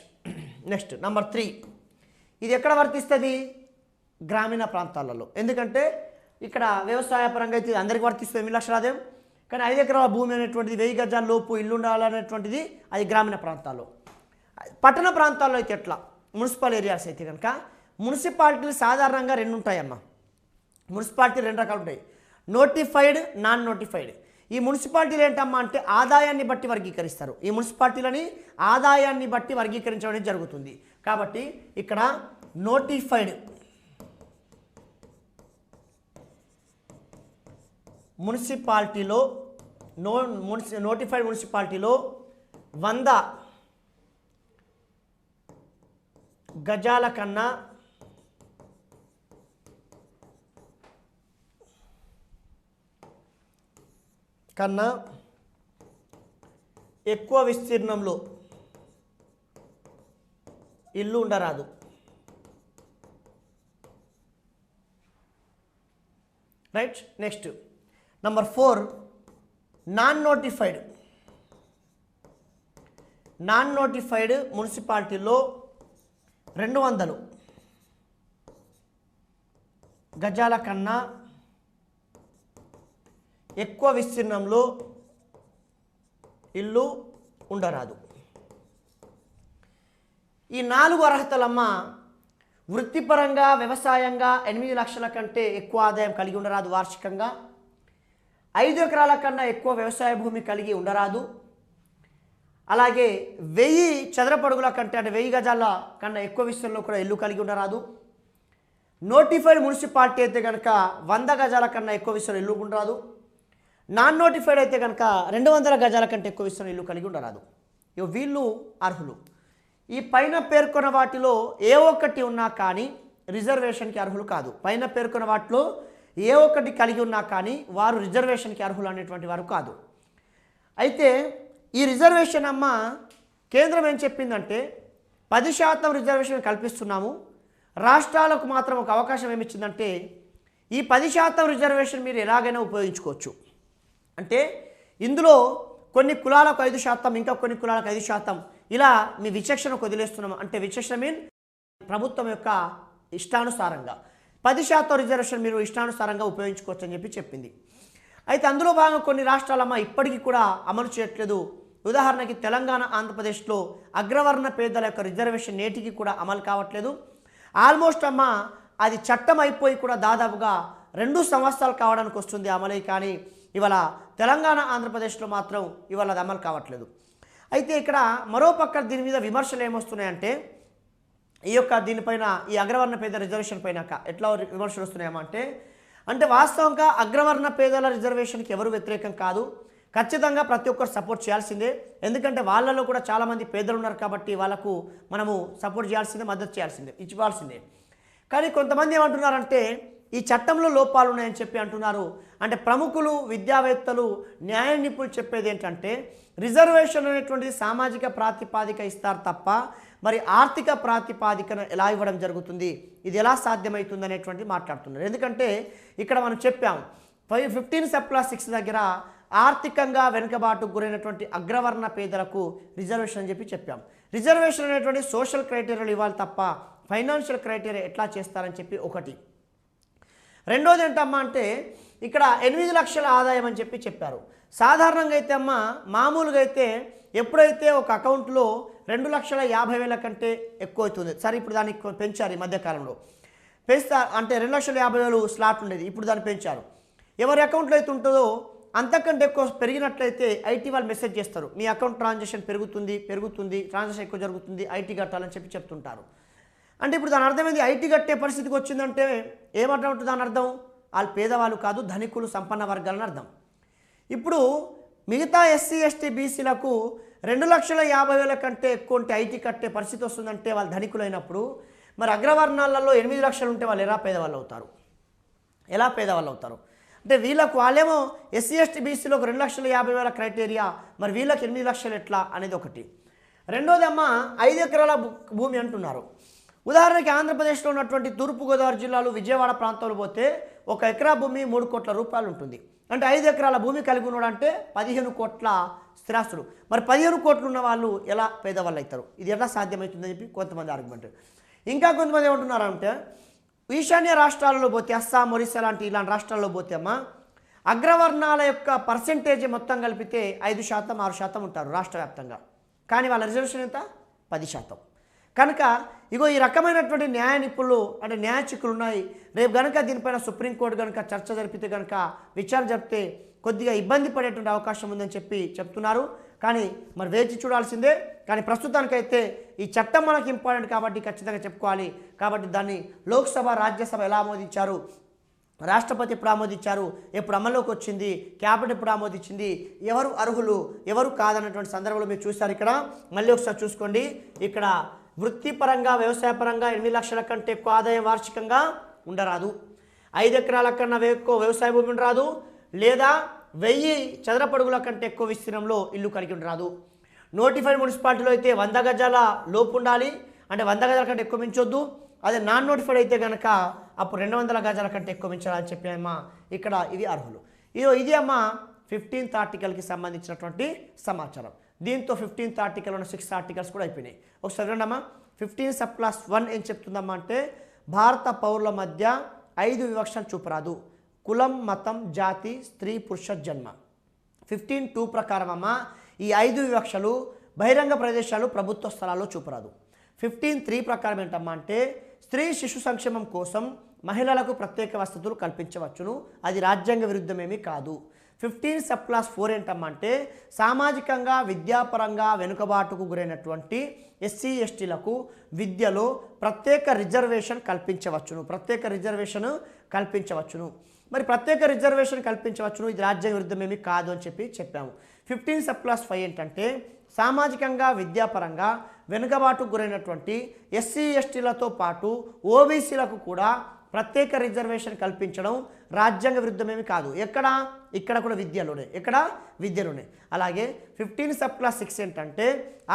A: నెక్స్ట్ నెంబర్ 3, ఇది ఎక్కడ వర్తిస్తుంది? గ్రామీణ ప్రాంతాలలో. ఎందుకంటే ఇక్కడ వ్యవసాయ పరంగా అయితే అందరికీ వర్తిస్తుంది 8 లక్షల ఆదాయం. కానీ 5 ఎకరాల భూమి అనేటువంటిది 1000 గజాల లోపు ఇల్లు ఉండాలనేటువంటిది అది గ్రామీణ ప్రాంతాల్లో. పట్టణ ప్రాంతాల్లో అయితే ఎట్లా? మున్సిపల్ ఏరియాస్ అయితే కనుక మున్సిపాలిటీలు సాధారణంగా 2 ఉంటాయమ్మా. మున్సిపాలిటీ 2 రకాలు ఉంటాయి, నోటిఫైడ్, నాన్ నోటిఫైడ్. ఈ మున్సిపాలిటీలు ఏంటమ్మా అంటే ఆదాయాన్ని బట్టి వర్గీకరిస్తారు. ఈ మున్సిపాలిటీలని ఆదాయాన్ని బట్టి వర్గీకరించడం అనేది జరుగుతుంది. కాబట్టి ఇక్కడ నోటిఫైడ్ మున్సిపాలిటీలో నోటిఫైడ్ మున్సిపాలిటీలో 100 గజాల కన్నా ఎక్కువ విస్తీర్ణంలో ఇల్లు ఉండరాదు. Right. Next number 4, non notified మున్సిపాలిటీలో 200 గజాల కన్నా ఎక్కువ విస్తీర్ణంలో ఇల్లు ఉండరాదు. ఈ 4 అర్హతలమ్మ వృత్తిపరంగా వ్యవసాయంగా 8 లక్షల కంటే ఎక్కువ ఆదాయం కలిగి ఉండరాదు వార్షికంగా, 5 ఎకరాల కన్నా ఎక్కువ వ్యవసాయ భూమి కలిగి ఉండరాదు, అలాగే 1000 చదరపు అడుగుల కంటే అంటే 1000 గజాల కన్నా ఎక్కువ విస్తీర్ణంలో కూడా ఇల్లు కలిగి ఉండరాదు. నోటిఫైడ్ మున్సిపాలిటీ అయితే కనుక 100 గజాల కన్నా ఎక్కువ విస్తీర్ణం ఇల్లు ఉండరాదు. నాన్ నోటిఫైడ్ అయితే కనుక 200 గజాల కంటే ఎక్కువ విస్తీర్ణం ఇల్లు కలిగి ఉండరాదు. వీళ్ళు అర్హులు. ఈ పైన పేర్కొన్న వాటిలో ఏ ఒక్కటి ఉన్నా కానీ రిజర్వేషన్కి అర్హులు కాదు. పైన పేర్కొన్న వాటిలో ఏ ఒక్కటి కలిగి ఉన్నా కానీ వారు రిజర్వేషన్కి అర్హులు అనేటువంటి వారు కాదు. అయితే ఈ రిజర్వేషన్ అమ్మ కేంద్రం ఏం చెప్పిందంటే 10% రిజర్వేషన్ కల్పిస్తున్నాము, రాష్ట్రాలకు మాత్రం ఒక అవకాశం ఏమిచ్చిందంటే ఈ 10% రిజర్వేషన్ మీరు ఎలాగైనా ఉపయోగించుకోవచ్చు. అంటే ఇందులో కొన్ని కులాలకు 5%, ఇంకా కొన్ని కులాలకు 5%, ఇలా మీ విచక్షణకు వదిలేస్తున్నాము. అంటే విచక్షణ మీన్ ప్రభుత్వం యొక్క ఇష్టానుసారంగా 10% రిజర్వేషన్ మీరు ఇష్టానుసారంగా ఉపయోగించుకోవచ్చు అని చెప్పింది. అయితే అందులో భాగంగా కొన్ని రాష్ట్రాలమ్మ ఇప్పటికీ కూడా అమలు చేయట్లేదు. ఉదాహరణకి తెలంగాణ, ఆంధ్రప్రదేశ్లో అగ్రవర్ణ పేదల యొక్క రిజర్వేషన్ నేటికి కూడా అమలు కావట్లేదు. ఆల్మోస్ట్ అమ్మ అది చట్టం అయిపోయి కూడా దాదాపుగా 2 సంవత్సరాలు కావడానికి వస్తుంది అమలై, కానీ ఇవాళ తెలంగాణ, ఆంధ్రప్రదేశ్లో మాత్రం ఇవాళ అది అమలు కావట్లేదు. అయితే ఇక్కడ మరోపక్క దీని మీద విమర్శలు ఏమొస్తున్నాయంటే ఈ యొక్క దీనిపైన ఈ అగ్రవర్ణ పేద రిజర్వేషన్ పైన ఎట్లా విమర్శలు వస్తున్నాయమ్మా అంటే వాస్తవంగా అగ్రవర్ణ పేదల రిజర్వేషన్కి ఎవరు వ్యతిరేకం కాదు, ఖచ్చితంగా ప్రతి ఒక్కరు సపోర్ట్ చేయాల్సిందే. ఎందుకంటే వాళ్ళలో కూడా చాలామంది పేదలు ఉన్నారు కాబట్టి వాళ్ళకు మనము సపోర్ట్ చేయాల్సిందే, మద్దతు చేయాల్సిందే, ఇవ్వాల్సిందే. కానీ కొంతమంది ఏమంటున్నారంటే ఈ చట్టంలో లోపాలు ఉన్నాయని చెప్పి అంటున్నారు. అంటే ప్రముఖులు, విద్యావేత్తలు, న్యాయ నిపుణులు చెప్పేది ఏంటంటే రిజర్వేషన్ అనేటువంటిది సామాజిక ప్రాతిపాదిక ఇస్తారు తప్ప మరి ఆర్థిక ప్రాతిపాదికన ఎలా ఇవ్వడం జరుగుతుంది, ఇది ఎలా సాధ్యమవుతుంది అనేటువంటిది మాట్లాడుతున్నారు. ఎందుకంటే ఇక్కడ మనం చెప్పాం 15/6 దగ్గర ఆర్థికంగా వెనుకబాటుకు గురైనటువంటి అగ్రవర్ణ పేదలకు రిజర్వేషన్ అని చెప్పాం. రిజర్వేషన్ అనేటువంటి సోషల్ క్రైటీరియాలు ఇవ్వాలి తప్ప ఫైనాన్షియల్ క్రైటీరియా ఎట్లా చేస్తారని చెప్పి ఒకటి. రెండోది ఏంటమ్మా అంటే ఇక్కడ 8 లక్షల ఆదాయం అని చెప్పారు. సాధారణంగా అయితే అమ్మ మామూలుగా అయితే ఎప్పుడైతే ఒక అకౌంట్లో 2,50,000 కంటే ఎక్కువ అవుతుంది, సరే ఇప్పుడు దానికి పెంచారు ఈ మధ్యకాలంలో, పెంచుతా అంటే 2,50,000 స్లాట్ ఉండేది, ఇప్పుడు దాన్ని పెంచారు. ఎవరి అకౌంట్లో అయితే ఉంటుందో అంతకంటే ఎక్కువ పెరిగినట్లయితే ఐటీ వాళ్ళు మెసేజ్ చేస్తారు, మీ అకౌంట్ ట్రాన్సాక్షన్ పెరుగుతుంది, ట్రాన్సాక్షన్ ఎక్కువ జరుగుతుంది, ఐటీ కట్టాలని చెప్తుంటారు. అంటే ఇప్పుడు దాని అర్థమైంది ఐటీ కట్టే పరిస్థితికి వచ్చిందంటే ఏమంటారు దాని అర్థం, వాళ్ళు పేదవాళ్ళు కాదు, ధనికులు, సంపన్న వర్గాలని అర్థం. ఇప్పుడు మిగతా ఎస్సీ ఎస్టీ బీసీలకు 2,50,000 కంటే ఎక్కువ ఉంటే ఐటీ కట్టే పరిస్థితి వస్తుందంటే వాళ్ళు ధనికులు అయినప్పుడు మరి అగ్రవర్ణాలలో 8 లక్షలు ఉంటే వాళ్ళు ఎలా పేదవాళ్ళు అవుతారు? అంటే వీళ్ళకు వాళ్ళేమో ఎస్సీ ఎస్టీ బీసీలోకి 2,50,000 క్రైటీరియా, మరి వీళ్ళకి 8 లక్షలు ఎట్లా అనేది ఒకటి. రెండోది అమ్మ 5 ఎకరాల భూమి అంటున్నారు. ఉదాహరణకి ఆంధ్రప్రదేశ్లో ఉన్నటువంటి తూర్పుగోదావరి జిల్లాలో విజయవాడ ప్రాంతంలో పోతే 1 ఎకరా భూమి 3 కోట్ల రూపాయలు ఉంటుంది. అంటే 5 ఎకరాల భూమి కలిగి ఉన్నాడంటే 15 కోట్ల స్థిరాస్తులు. మరి 15 కోట్లు ఉన్న వాళ్ళు ఎలా పేదవాళ్ళు అవుతారు, ఇది ఎలా సాధ్యమవుతుందని చెప్పి కొంతమంది ఆర్గ్యుమెంట్. ఇంకా కొంతమంది ఏమంటున్నారంటే ఈశాన్య రాష్ట్రాలలో పోతే అస్సాం, ఒరిస్సా ఇలాంటి రాష్ట్రాల్లో పోతే అమ్మ అగ్రవర్ణాల యొక్క పర్సెంటేజ్ మొత్తం కలిపితే 5%, 6% ఉంటారు రాష్ట్ర వ్యాప్తంగా. కానీ వాళ్ళ రిజర్వేషన్ ఎంత? 10%. కనుక ఇగో ఈ రకమైనటువంటి న్యాయ నిపుణులు అంటే న్యాయ చిక్కులు ఉన్నాయి. రేపు కనుక దీనిపైన సుప్రీంకోర్టు కనుక చర్చ జరిపితే కనుక విచారణ జరిపితే కొద్దిగా ఇబ్బంది పడేటువంటి అవకాశం ఉందని చెప్తున్నారు. కానీ మరి వేచి చూడాల్సిందే. కానీ ప్రస్తుతానికైతే ఈ చట్టం మనకు ఇంపార్టెంట్ కాబట్టి ఖచ్చితంగా చెప్పుకోవాలి. కాబట్టి దాన్ని లోక్సభ, రాజ్యసభ ఎలా ఆమోదించారు, రాష్ట్రపతి ఎప్పుడు ఆమోదించారు, ఎప్పుడు అమల్లోకి వచ్చింది, క్యాబినెట్ ఎప్పుడు ఆమోదించింది, ఎవరు అర్హులు ఎవరు కాదన్నటువంటి సందర్భంలో మీరు చూస్తారు. ఇక్కడ మళ్ళీ ఒకసారి చూసుకోండి. ఇక్కడ వృత్తిపరంగా, వ్యవసాయపరంగా 8 లక్షల కంటే ఎక్కువ ఆదాయం వార్షికంగా ఉండరాదు, 5 ఎకరాల కన్నా ఎక్కువ వ్యవసాయ భూమి ఉండరాదు, లేదా 1000 చదరపడుగుల కంటే ఎక్కువ విస్తీర్ణంలో ఇల్లు కలిగి ఉండరాదు. నోటిఫైడ్ మున్సిపాలిటీలో అయితే 100 గజాల లోపు ఉండాలి, అంటే 100 గజాల కంటే ఎక్కువ మించొద్దు. అదే నాన్ నోటిఫైడ్ అయితే కనుక అప్పుడు 200 గజాల కంటే ఎక్కువ మించాలని చెప్పామా. ఇక్కడ ఇది అర్హులు. ఇది అమ్మ 15th ఆర్టికల్కి సంబంధించినటువంటి సమాచారం. దీంతో 15th ఆర్టికల్ ఉన్న 6 ఆర్టికల్స్ కూడా అయిపోయినాయి. ఒకసారి రండమ్మా. 15(1) ఏం చెప్తుందమ్మా అంటే భారత పౌరుల మధ్య 5 వివక్షలు చూపరాదు, కులం, మతం, జాతి, స్త్రీ, పురుష జన్మ. 15(2) ప్రకారం అమ్మ ఈ 5 వివక్షలు బహిరంగ ప్రదేశాలు, ప్రభుత్వ స్థలాల్లో చూపరాదు. 15(3) ప్రకారం ఏంటమ్మా అంటే స్త్రీ శిశు సంక్షేమం కోసం మహిళలకు ప్రత్యేక వసతులు కల్పించవచ్చును, అది రాజ్యాంగ విరుద్ధమేమీ కాదు. 15(4) ఏంటమ్మా అంటే సామాజికంగా, విద్యాపరంగా వెనుకబాటుకు గురైనటువంటి ఎస్సీ ఎస్టీలకు విద్యలో ప్రత్యేక రిజర్వేషన్ కల్పించవచ్చును. మరి ప్రత్యేక రిజర్వేషన్ కల్పించవచ్చును, ఇది రాజ్యాంగ విరుద్ధమేమీ కాదు అని చెప్పాము. 15(5) ఏంటంటే సామాజికంగా, విద్యాపరంగా వెనుకబాటుకు గురైనటువంటి ఎస్సీ ఎస్టీలతో పాటు ఓబీసీలకు కూడా ప్రత్యేక రిజర్వేషన్ కల్పించడం రాజ్యాంగ విరుద్ధమేమి కాదు. ఇక్కడ కూడా విద్యలోనే. అలాగే 15(6) ఏంటంటే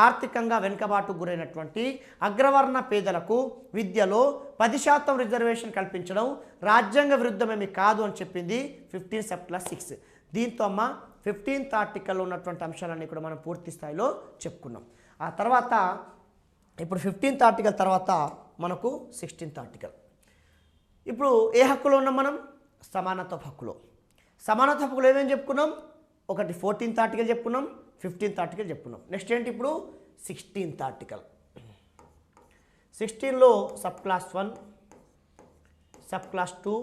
A: ఆర్థికంగా వెనుకబాటుకు గురైనటువంటి అగ్రవర్ణ పేదలకు విద్యలో 10% రిజర్వేషన్ కల్పించడం రాజ్యాంగ విరుద్ధమేమి కాదు అని చెప్పింది 15(6). దీంతో అమ్మ 15th ఆర్టికల్లో ఉన్నటువంటి అంశాలన్నీ కూడా మనం పూర్తి స్థాయిలో చెప్పుకున్నాం. ఆ తర్వాత ఇప్పుడు 15th ఆర్టికల్ తర్వాత మనకు 16th ఆర్టికల్. ఇప్పుడు ఏ హక్కులో ఉన్నాం మనం? సమానత్వ హక్కులో. సమానత్వ హక్కులో ఏమేమి చెప్పుకున్నాం? ఒకటి 14th ఆర్టికల్ చెప్పుకున్నాం, 15th ఆర్టికల్ చెప్పుకున్నాం. నెక్స్ట్ ఏంటి ఇప్పుడు 16th ఆర్టికల్. 16లో sub class 1, sub class 2,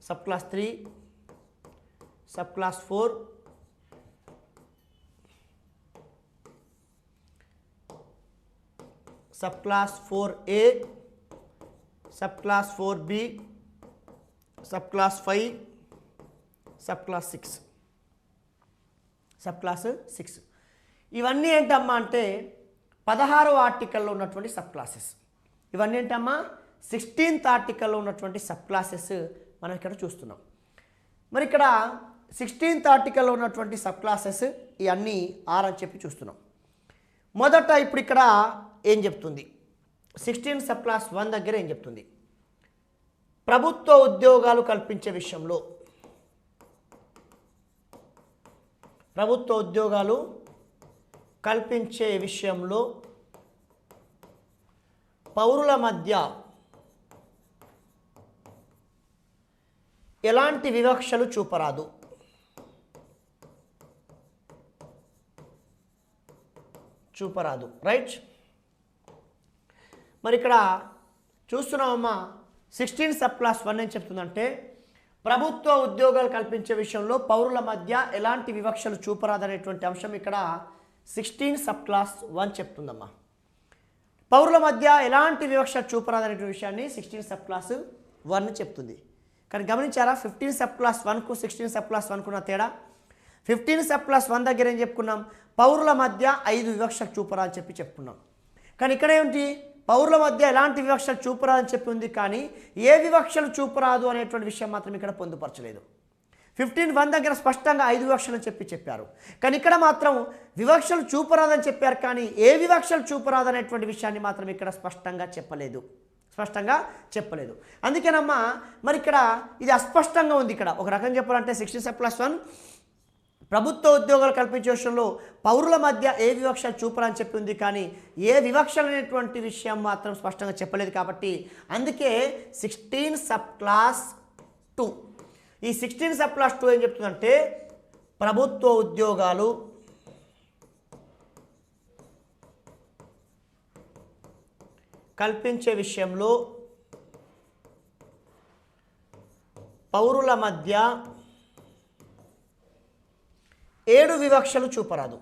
A: sub class 3, sub class 4, sub class 4A, sub class 4B, sub class 5, sub class 6. Sub class 6. ఇవన్నీ ఏంటమ్మా అంటే 16వ ఆర్టికల్లో ఉన్నటువంటి సబ్ క్లాసెస్. ఇవన్నీ ఏంటమ్మా 16th ఆర్టికల్లో ఉన్నటువంటి సబ్ క్లాసెస్ మనం ఇక్కడ చూస్తున్నాం. మరి ఇక్కడ 16th ఆర్టికల్లో ఉన్నటువంటి సబ్ క్లాసెస్ ఇవన్నీ 6 అని చెప్పి చూస్తున్నాం. మొదట ఇప్పుడు ఇక్కడ ఏం చెప్తుంది, 16 సబ్ క్లాస్ 1 దగ్గర ఏం చెప్తుంది, ప్రభుత్వ ఉద్యోగాలు కల్పించే విషయంలో, ప్రభుత్వ ఉద్యోగాలు కల్పించే విషయంలో పౌరుల మధ్య ఎలాంటి వివక్షలు చూపరాదు. రైట్. మరి ఇక్కడ చూస్తున్నామమ్మా 16 సబ్ క్లాస్ 1 ఏం చెప్తుందంటే ప్రభుత్వ ఉద్యోగాలు కల్పించే విషయంలో పౌరుల మధ్య ఎలాంటి వివక్షలు చూపరాదనేటువంటి అంశం ఇక్కడ 16 సబ్ క్లాస్ 1 చెప్తుందమ్మా. పౌరుల మధ్య ఎలాంటి వివక్ష చూపరాదనేటువంటి విషయాన్ని 16 సబ్ క్లాస్ 1 చెప్తుంది. కానీ గమనించారా 15 సబ్ క్లాస్ 1కు 16 సబ్ క్లాస్ 1కున్న తేడా? 15 సబ్ క్లాస్ 1 దగ్గర ఏం చెప్పుకున్నాం, పౌరుల మధ్య 5 వివక్షలు చూపరా అని చెప్పి చెప్పుకున్నాం. కానీ ఇక్కడ ఏమిటి, పౌరుల మధ్య ఎలాంటి వివక్షలు చూపరాదని చెప్పి ఉంది, కానీ ఏ వివక్షలు చూపరాదు అనేటువంటి విషయం మాత్రం ఇక్కడ పొందుపరచలేదు. 15(1) దగ్గర స్పష్టంగా 5 వివక్షలు అని చెప్పారు. కానీ ఇక్కడ మాత్రం వివక్షలు చూపరాదని చెప్పారు, కానీ ఏ వివక్షలు చూపరాదనేటువంటి విషయాన్ని మాత్రం ఇక్కడ స్పష్టంగా చెప్పలేదు. అందుకేనమ్మా మరి ఇక్కడ ఇది అస్పష్టంగా ఉంది. ఇక్కడ ఒక రకం చెప్పాలంటే 16 సబ్ క్లాస్ 1 ప్రభుత్వ ఉద్యోగాలు కల్పించే విషయంలో పౌరుల మధ్య ఏ వివక్షలు చూపరని చెప్పి ఉంది, కానీ ఏ వివక్షలు అనేటువంటి విషయం మాత్రం స్పష్టంగా చెప్పలేదు. కాబట్టి అందుకే 16 సబ్ క్లాస్ 2, ఈ 16 సబ్ క్లాస్ 2 ఏం చెప్తుందంటే ప్రభుత్వ ఉద్యోగాలు కల్పించే విషయంలో పౌరుల మధ్య 7 వివక్షలు చూపరాదు.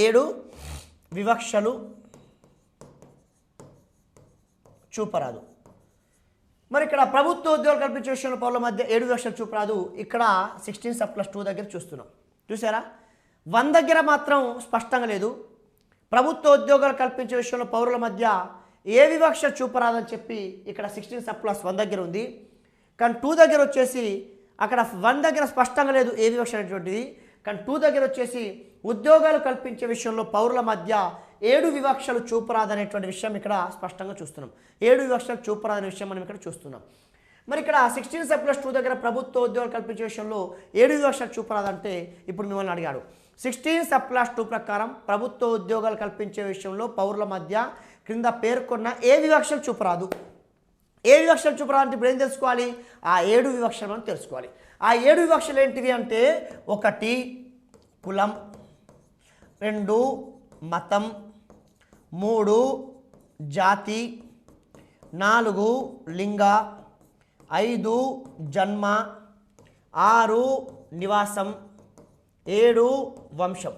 A: 7 వివక్షలు చూపరాదు. మరి ఇక్కడ ప్రభుత్వ ఉద్యోగాలు కల్పించే విషయంలో పౌరుల మధ్య 7 వివక్షలు చూపరాదు. ఇక్కడ 16 సబ్ క్లాస్ 2 దగ్గర చూస్తున్నాం. చూసారా, 1 దగ్గర మాత్రం స్పష్టంగా లేదు. ప్రభుత్వ ఉద్యోగాలు కల్పించే విషయంలో పౌరుల మధ్య ఏ వివక్ష చూపరాదని చెప్పి ఇక్కడ 16 సబ్ క్లాస్ 1 దగ్గర ఉంది. కానీ 2 దగ్గర వచ్చేసి అక్కడ 1 దగ్గర స్పష్టంగా లేదు ఏ వివక్ష అనేటువంటిది, కానీ 2 దగ్గర వచ్చేసి ఉద్యోగాలు కల్పించే విషయంలో పౌరుల మధ్య 7 వివక్షలు చూపరాదనేటువంటి విషయం ఇక్కడ స్పష్టంగా చూస్తున్నాం. 7 వివక్షలు చూపరాదనే విషయం మనం ఇక్కడ చూస్తున్నాం. మరి ఇక్కడ 16 సబ్ క్లాస్ 2 దగ్గర ప్రభుత్వ ఉద్యోగాలు కల్పించే విషయంలో 7 వివక్షలు చూపరాదంటే ఇప్పుడు మిమ్మల్ని అడిగాడు. 16 సబ్ క్లాస్ 2 ప్రకారం ప్రభుత్వ ఉద్యోగాలు కల్పించే విషయంలో పౌరుల మధ్య క్రింద పేర్కొన్న ఏ వివక్షలు చూపరాదు. ఏ వివక్షలు చూపరాదంటే ఇప్పుడు ఏం తెలుసుకోవాలి, ఆ 7 వివక్షలు మనం తెలుసుకోవాలి. ఆ 7 వివక్షలు ఏంటివి అంటే 1 కులం, 2 మతం, 3 జాతి, 4 లింగ, 5 జన్మ, 6 నివాసం, 7 వంశం.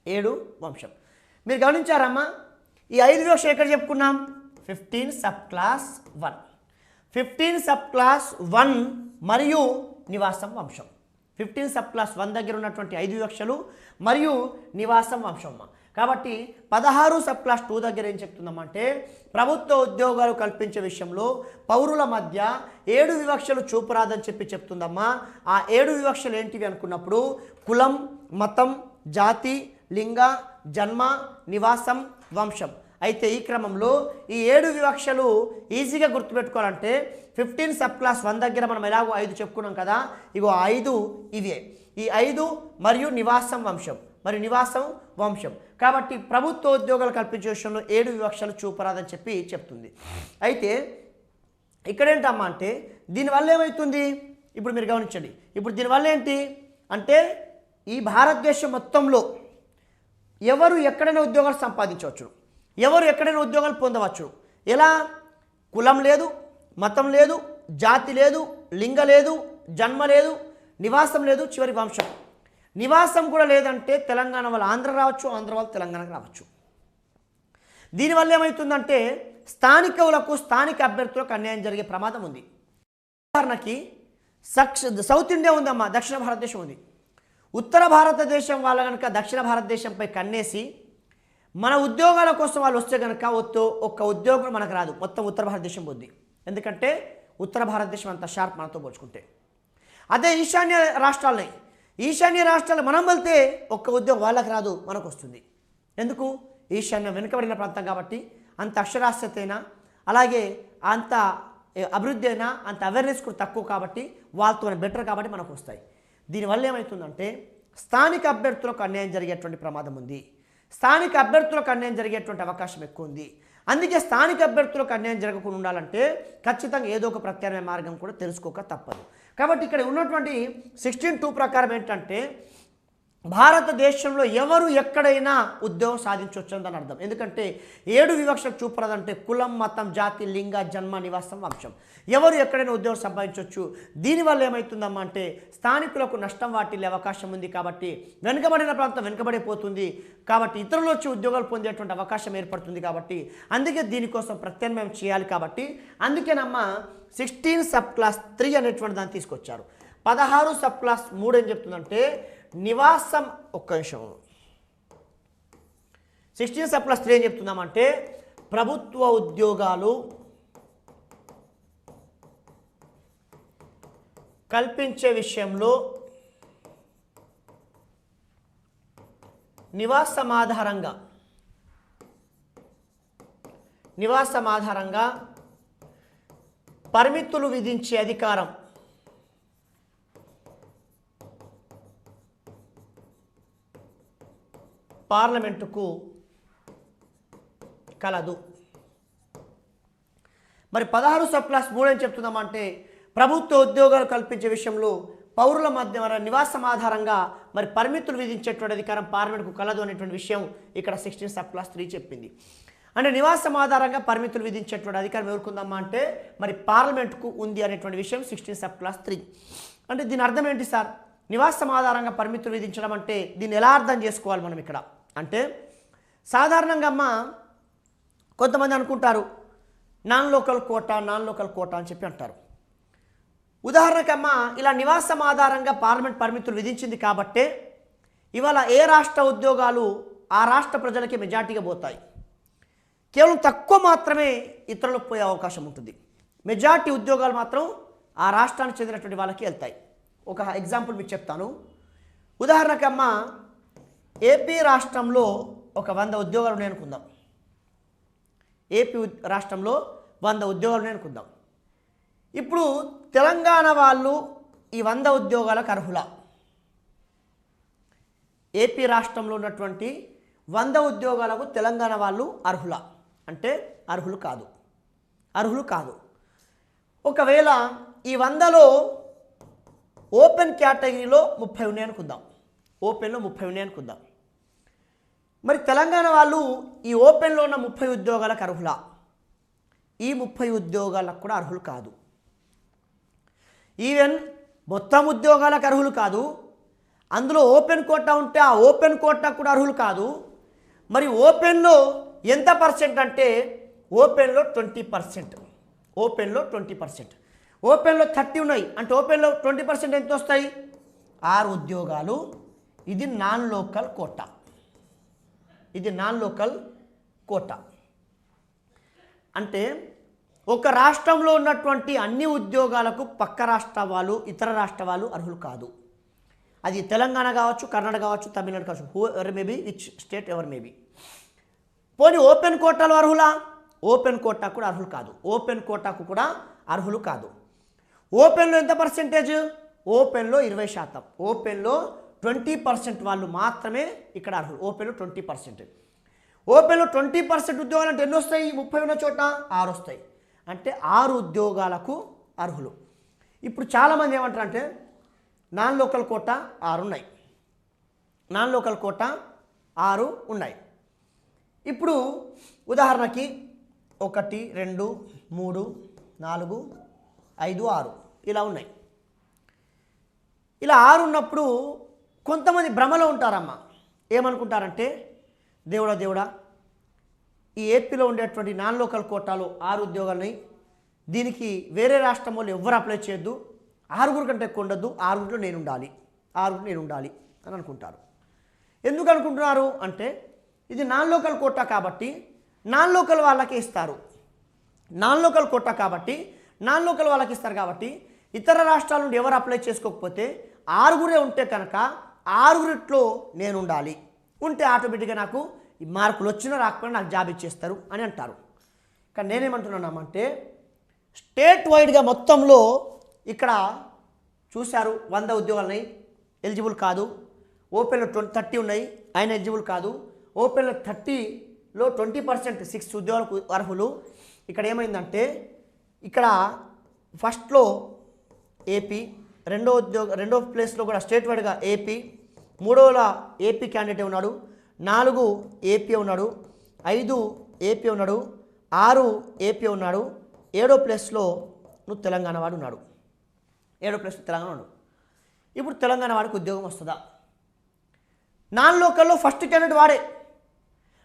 A: 7 వంశం. మీరు గమనించారమ్మా, ఈ 5 వివక్షలు ఎక్కడ చెప్పుకున్నాం, 15 సబ్ క్లాస్ 1. 15 సబ్ క్లాస్ 1 మరియు నివాసం వంశం. 15 సబ్ క్లాస్ 1 దగ్గర ఉన్నటువంటి 5 వివక్షలు మరియు నివాసం వంశం. కాబట్టి 16 సబ్ క్లాస్ 2 దగ్గర ఏం చెప్తుందమ్మంటే ప్రభుత్వ ఉద్యోగాలు కల్పించే విషయంలో పౌరుల మధ్య 7 వివక్షలు చూపరాదని చెప్పి చెప్తుందమ్మా. ఆ 7 వివక్షలు ఏంటివి అనుకున్నప్పుడు కులం, మతం, జాతి, లింగ, జన్మ, నివాసం, వంశం. అయితే ఈ క్రమంలో ఈ 7 వివక్షలు ఈజీగా గుర్తుపెట్టుకోవాలంటే 15 సబ్ క్లాస్ 1 దగ్గర మనం ఎలాగో 5 చెప్పుకున్నాం కదా, ఇగో 5 ఇవే. ఈ 5 మరియు నివాసం వంశం, మరి నివాసం వంశం. కాబట్టి ప్రభుత్వ ఉద్యోగాలు కల్పించే విషయంలో 7 వివక్షలు చూపరాదని చెప్పి చెప్తుంది. అయితే ఇక్కడేంటమ్మా అంటే దీనివల్ల ఏమవుతుంది ఇప్పుడు మీరు గమనించండి. ఇప్పుడు దీనివల్ల ఏంటి అంటే ఈ భారతదేశం మొత్తంలో ఎవరు ఎక్కడైనా ఉద్యోగాలు సంపాదించవచ్చు, ఎవరు ఎక్కడైనా ఉద్యోగాలు పొందవచ్చు. ఎలా? కులం లేదు, మతం లేదు, జాతి లేదు, లింగ లేదు, జన్మ లేదు, నివాసం లేదు, చివరి వంశం. నివాసం కూడా లేదంటే తెలంగాణ వాళ్ళు ఆంధ్ర రావచ్చు, ఆంధ్ర వాళ్ళు తెలంగాణకు రావచ్చు. దీనివల్ల ఏమవుతుందంటే స్థానికులకు, స్థానిక అభ్యర్థులకు అన్యాయం జరిగే ప్రమాదం ఉంది. ఉదాహరణకి సౌత్ ఇండియా ఉందమ్మా, దక్షిణ భారతదేశం ఉంది. ఉత్తర భారతదేశం వాళ్ళ కనుక దక్షిణ భారతదేశంపై కన్నేసి మన ఉద్యోగాల కోసం వాళ్ళు వస్తే కనుక ఒక్క ఉద్యోగం మనకు రాదు, మొత్తం ఉత్తర భారతదేశం పోద్ది. ఎందుకంటే ఉత్తర భారతదేశం అంత షార్ప్ మనతో పోల్చుకుంటే. అదే ఈశాన్య రాష్ట్రాలు మనం వెళ్తే ఒక్క ఉద్యోగం వాళ్ళకి రాదు, మనకు వస్తుంది. ఎందుకు? ఈశాన్యం వెనుకబడిన ప్రాంతం కాబట్టి, అంత అక్షరాస్యత అయినా అలాగే అంత అభివృద్ధి అయినా అంత అవేర్నెస్ కూడా తక్కువ కాబట్టి వాళ్ళతో బెటర్ కాబట్టి మనకు వస్తాయి. దీనివల్ల ఏమవుతుందంటే స్థానిక అభ్యర్థులకు అన్యాయం జరిగేటువంటి ప్రమాదం ఉంది, స్థానిక అభ్యర్థులకు అన్యాయం జరిగేటువంటి అవకాశం ఎక్కువ ఉంది. అందుకే స్థానిక అభ్యర్థులకు అన్యాయం జరగకుండా ఉండాలంటే ఖచ్చితంగా ఏదో ఒక ప్రత్యామ్నాయ మార్గం కూడా తెలుసుకోక తప్పదు. కాబట్టి ఇక్కడ ఉన్నటువంటి 16(2) ప్రకారం ఏంటంటే భారతదేశంలో ఎవరు ఎక్కడైనా ఉద్యోగం సాధించవచ్చు అని అర్థం. ఎందుకంటే 7 వివక్షకు చూపరాదంటే కులం, మతం, జాతి, లింగ, జన్మ, నివాసం, వంశం, ఎవరు ఎక్కడైనా ఉద్యోగం సంపాదించవచ్చు. దీనివల్ల ఏమవుతుందమ్మా అంటే స్థానికులకు నష్టం వాటిల్లే అవకాశం ఉంది. కాబట్టి వెనుకబడిన ప్రాంతం వెనుకబడిపోతుంది. కాబట్టి ఇతరులు వచ్చి ఉద్యోగాలు పొందేటువంటి అవకాశం ఏర్పడుతుంది. కాబట్టి అందుకే దీనికోసం ప్రత్యామ్నాయం చేయాలి. కాబట్టి అందుకేనమ్మా 16 సబ్ క్లాస్ 3 అనేటువంటి దాన్ని తీసుకొచ్చారు. 16 సబ్ క్లాస్ 3 ఏం చెప్తుందంటే నివాసం, ఒక్క నిమిషం, 16 సబ్ క్లాస్ 3 ఏం చెప్తున్నామంటే ప్రభుత్వ ఉద్యోగాలు కల్పించే విషయంలో నివాసం ఆధారంగా పరిమితులు విధించే అధికారం పార్లమెంటుకు కలదు. మరి 16 సబ్ క్లాస్ 3 ఏం చెప్తుందామంటే ప్రభుత్వ ఉద్యోగాలు కల్పించే విషయంలో పౌరుల మధ్య నివాసం ఆధారంగా మరి పరిమితులు విధించేటువంటి అధికారం పార్లమెంటుకు కలదు అనేటువంటి విషయం ఇక్కడ 16 సబ్ క్లాస్ 3 చెప్పింది. అంటే నివాసం ఆధారంగా పరిమితులు విధించేటువంటి అధికారం ఎవరుకుందమ్మా అంటే మరి పార్లమెంటుకు ఉంది అనేటువంటి విషయం 16 సబ్ క్లాస్ 3. అంటే దీని అర్థం ఏంటి సార్? నివాసం ఆధారంగా పరిమితులు విధించడం అంటే దీన్ని ఎలా అర్థం చేసుకోవాలి మనం ఇక్కడ అంటే సాధారణంగా అమ్మ కొంతమంది అనుకుంటారు నాన్ లోకల్ కోటా అని చెప్పి అంటారు. ఉదాహరణకమ్మా ఇలా నివాసం ఆధారంగా పార్లమెంట్ పరిమితులు విధించింది కాబట్టే ఇవాళ ఏ రాష్ట్ర ఉద్యోగాలు ఆ రాష్ట్ర ప్రజలకి మెజార్టీగా పోతాయి, కేవలం తక్కువ మాత్రమే ఇతరులకు పోయే అవకాశం ఉంటుంది. మెజార్టీ ఉద్యోగాలు మాత్రం ఆ రాష్ట్రానికి చెందినటువంటి వాళ్ళకి వెళ్తాయి. ఒక ఎగ్జాంపుల్ మీకు చెప్తాను. ఉదాహరణకమ్మా ఏపీ రాష్ట్రంలో ఒక 100 ఉద్యోగాలు ఉన్నాయి అనుకుందాం. ఏపీ రాష్ట్రంలో 100 ఉద్యోగాలు ఉన్నాయి అనుకుందాం. ఇప్పుడు తెలంగాణ వాళ్ళు ఈ 100 ఉద్యోగాలకు అర్హులా? ఏపీ రాష్ట్రంలో ఉన్నటువంటి 100 ఉద్యోగాలకు తెలంగాణ వాళ్ళు అర్హులా అంటే అర్హులు కాదు. ఒకవేళ ఈ 100లో ఓపెన్ కేటగిరీలో 30 ఉన్నాయి అనుకుందాం. ఓపెన్లో 30 ఉన్నాయి అనుకుందాం. మరి తెలంగాణ వాళ్ళు ఈ ఓపెన్లో ఉన్న 30 ఉద్యోగాలకు అర్హులా? ఈ 30 ఉద్యోగాలకు కూడా అర్హులు కాదు. ఈవెన్ మొత్తం ఉద్యోగాలకు అర్హులు కాదు. అందులో ఓపెన్ కోటా ఉంటే ఆ ఓపెన్ కోటాకు కూడా అర్హులు కాదు. మరి ఓపెన్లో ఎంత పర్సెంట్ అంటే ఓపెన్లో 20%. ఓపెన్లో 30 ఉన్నాయి అంటే ఓపెన్లో 20% ఎంత వస్తాయి? 6 ఉద్యోగాలు. ఇది నాన్ లోకల్ కోటా. అంటే ఒక రాష్ట్రంలో ఉన్నటువంటి అన్ని ఉద్యోగాలకు పక్క రాష్ట్ర వాళ్ళు ఇతర రాష్ట్ర వాళ్ళు అర్హులు కాదు. అది తెలంగాణ కావచ్చు, కర్ణాటక కావచ్చు, తమిళనాడు కావచ్చు, who ever maybe, which state ever maybe. పోనీ ఓపెన్ కోటాలు అర్హులా? ఓపెన్ కోటాకు కూడా అర్హులు కాదు. ఓపెన్లో ఎంత పర్సెంటేజ్? ఓపెన్లో 20%. ఓపెన్లో 20% వాళ్ళు మాత్రమే ఇక్కడ అర్హులు. ఓపెన్లో 20%. ఓపెన్లో 20% ఉద్యోగాలు అంటే ఎన్ని వస్తాయి? 30 ఉన్న చోట 6 వస్తాయి. అంటే 6 ఉద్యోగాలకు అర్హులు. ఇప్పుడు చాలామంది ఏమంటారు అంటే నాన్ లోకల్ కోటా 6 ఉన్నాయి. ఇప్పుడు ఉదాహరణకి 1, 2, 3, 4, 5, 6 ఇలా ఉన్నాయి. ఇలా 6 ఉన్నప్పుడు కొంతమంది భ్రమలో ఉంటారమ్మా. ఏమనుకుంటారంటే దేవుడా ఈ ఏపీలో ఉండేటువంటి నాన్ లోకల్ కోటాలో 6 ఉద్యోగాలని దీనికి వేరే రాష్ట్రం వాళ్ళు ఎవరు అప్లై చేయొద్దు, 6 కంటే ఎక్కువ ఉండొద్దు, 6 నేను ఉండాలి అని అనుకుంటారు. ఎందుకు అనుకుంటున్నారు అంటే ఇది నాన్ లోకల్ కోటా కాబట్టి నాన్ లోకల్ వాళ్ళకే ఇస్తారు. నాన్ లోకల్ కోటా కాబట్టి నాన్ లోకల్ వాళ్ళకి ఇస్తారు కాబట్టి ఇతర రాష్ట్రాల నుండి ఎవరు అప్లై చేసుకోకపోతే 6 ఉంటే కనుక 6 నేను ఉండాలి. ఉంటే ఆటోమేటిక్గా నాకు ఈ మార్కులు వచ్చినా రాకపోయినా నాకు జాబ్ ఇచ్చేస్తారు అని అంటారు. కానీ నేనేమంటున్నామంటే స్టేట్ వైడ్గా మొత్తంలో ఇక్కడ చూశారు 100 ఉద్యోగాలున్నాయి, ఎలిజిబుల్ కాదు. ఓపెన్లో 30 ఉన్నాయి, ఆయన ఎలిజిబుల్ కాదు. ఓపెన్లో 30లో 20% 6 ఉద్యోగాలకు అర్హులు. ఇక్కడ ఏమైందంటే ఇక్కడ ఫస్ట్లో ఏపీ, రెండో ప్లేస్లో కూడా స్టేట్ వైడ్గా ఏపీ, 3వలో ఏపీ క్యాండిడేట్ ఉన్నాడు, 4 ఏపీ ఉన్నాడు, 5 ఏపీ ఉన్నాడు, 6 ఏపీ ఉన్నాడు, 7వ ప్లేస్లో తెలంగాణ వాడు ఉన్నాడు. 7వ ప్లేస్లో తెలంగాణ ఉన్నాడు. ఇప్పుడు తెలంగాణ వాడికి ఉద్యోగం వస్తుందా? నాన్ లోకల్లో ఫస్ట్ క్యాండిడేట్ వాడే,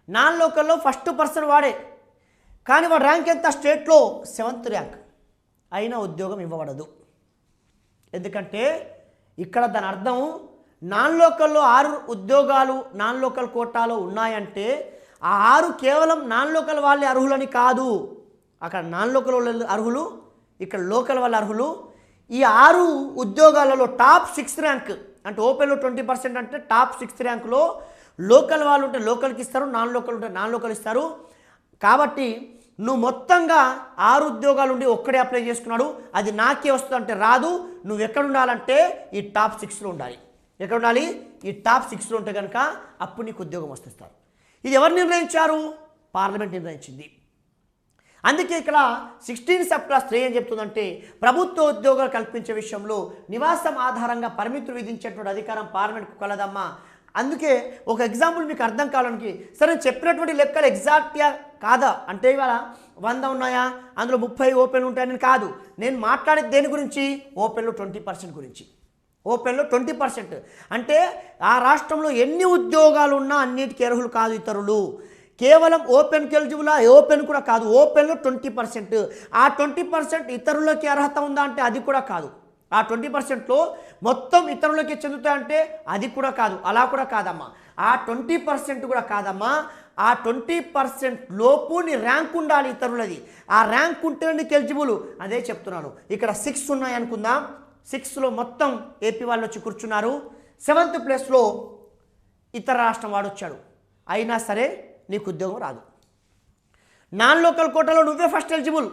A: నాన్ లోకల్లో ఫస్ట్ పర్సన్ వాడే, కానీ వాడు ర్యాంక్ ఎంత? స్టేట్లో 7th ర్యాంక్. అయినా ఉద్యోగం ఇవ్వబడదు. ఎందుకంటే ఇక్కడ దాని అర్థం నాన్ లోకల్లో 6 ఉద్యోగాలు నాన్ లోకల్ కోటాలో ఉన్నాయంటే ఆ 6 కేవలం నాన్ లోకల్ వాళ్ళే అర్హులని కాదు. అక్కడ నాన్ లోకల్ వాళ్ళు అర్హులు, ఇక్కడ లోకల్ వాళ్ళ అర్హులు. ఈ 6 ఉద్యోగాలలో టాప్ 6 ర్యాంక్ అంటే ఓపెన్లో 20% అంటే టాప్ 6 ర్యాంకులో లోకల్ వాళ్ళు ఉంటే లోకల్కి ఇస్తారు, నాన్ లోకల్ ఉంటే నాన్ లోకల్ ఇస్తారు. కాబట్టి నువ్వు మొత్తంగా 6 ఉద్యోగాలు ఉండి ఒక్కడే అప్లై చేసుకున్నాడు, అది నాకే వస్తుంది అంటే రాదు. నువ్వు ఎక్కడ ఉండాలంటే ఈ టాప్ 6లో ఉండాలి. ఎక్కడ ఉండాలి? ఈ టాప్ 6లో ఉంటే కనుక అప్పుడు నీకు ఉద్యోగం వస్తారు. ఇది ఎవరు నిర్ణయించారు? పార్లమెంట్ నిర్ణయించింది. అందుకే ఇక్కడ 16 సబ్ క్లాస్ 3 ఏం చెప్తుందంటే ప్రభుత్వ ఉద్యోగాలు కల్పించే విషయంలో నివాసం ఆధారంగా పరిమితులు విధించేటువంటి అధికారం పార్లమెంట్కు కలదమ్మా. అందుకే ఒక ఎగ్జాంపుల్ మీకు అర్థం కావడానికి, సరే నేను చెప్పినటువంటి లెక్కలు ఎగ్జాక్ట్గా కాదా అంటే ఇవాళ 100 ఉన్నాయా, అందులో 30 ఓపెన్ ఉంటాయని కాదు. నేను మాట్లాడేది దేని గురించి? ఓపెన్లో 20% గురించి. ఓపెన్లో 20% అంటే ఆ రాష్ట్రంలో ఎన్ని ఉద్యోగాలు ఉన్నా అన్నిటికీ అర్హులు కాదు ఇతరులు. కేవలం ఓపెన్కి ఎలిజిబుల్, ఓపెన్ కూడా కాదు. ఓపెన్లో 20%, ఆ 20% ఇతరులకి అర్హత ఉందా అంటే అది కూడా కాదు. ఆ 20%లో మొత్తం ఇతరులకి చెందుతాయంటే అది కూడా కాదు. అలా కూడా కాదమ్మా. ఆ 20% కూడా కాదమ్మా. ఆ 20% లోపు నీ ర్యాంక్ ఉండాలి ఇతరులది. ఆ ర్యాంక్ ఉంటే నీకు ఎలిజిబుల్. అదే చెప్తున్నాను. ఇక్కడ 6 ఉన్నాయి అనుకుందాం. 6లో మొత్తం ఏపీ వాళ్ళు వచ్చి కూర్చున్నారు. 7th ప్లేస్లో ఇతర రాష్ట్రం వాడు వచ్చాడు. అయినా సరే నీకు ఉద్యోగం రాదు. నాన్ లోకల్ కోటాలో నువ్వే ఫస్ట్ ఎలిజిబుల్,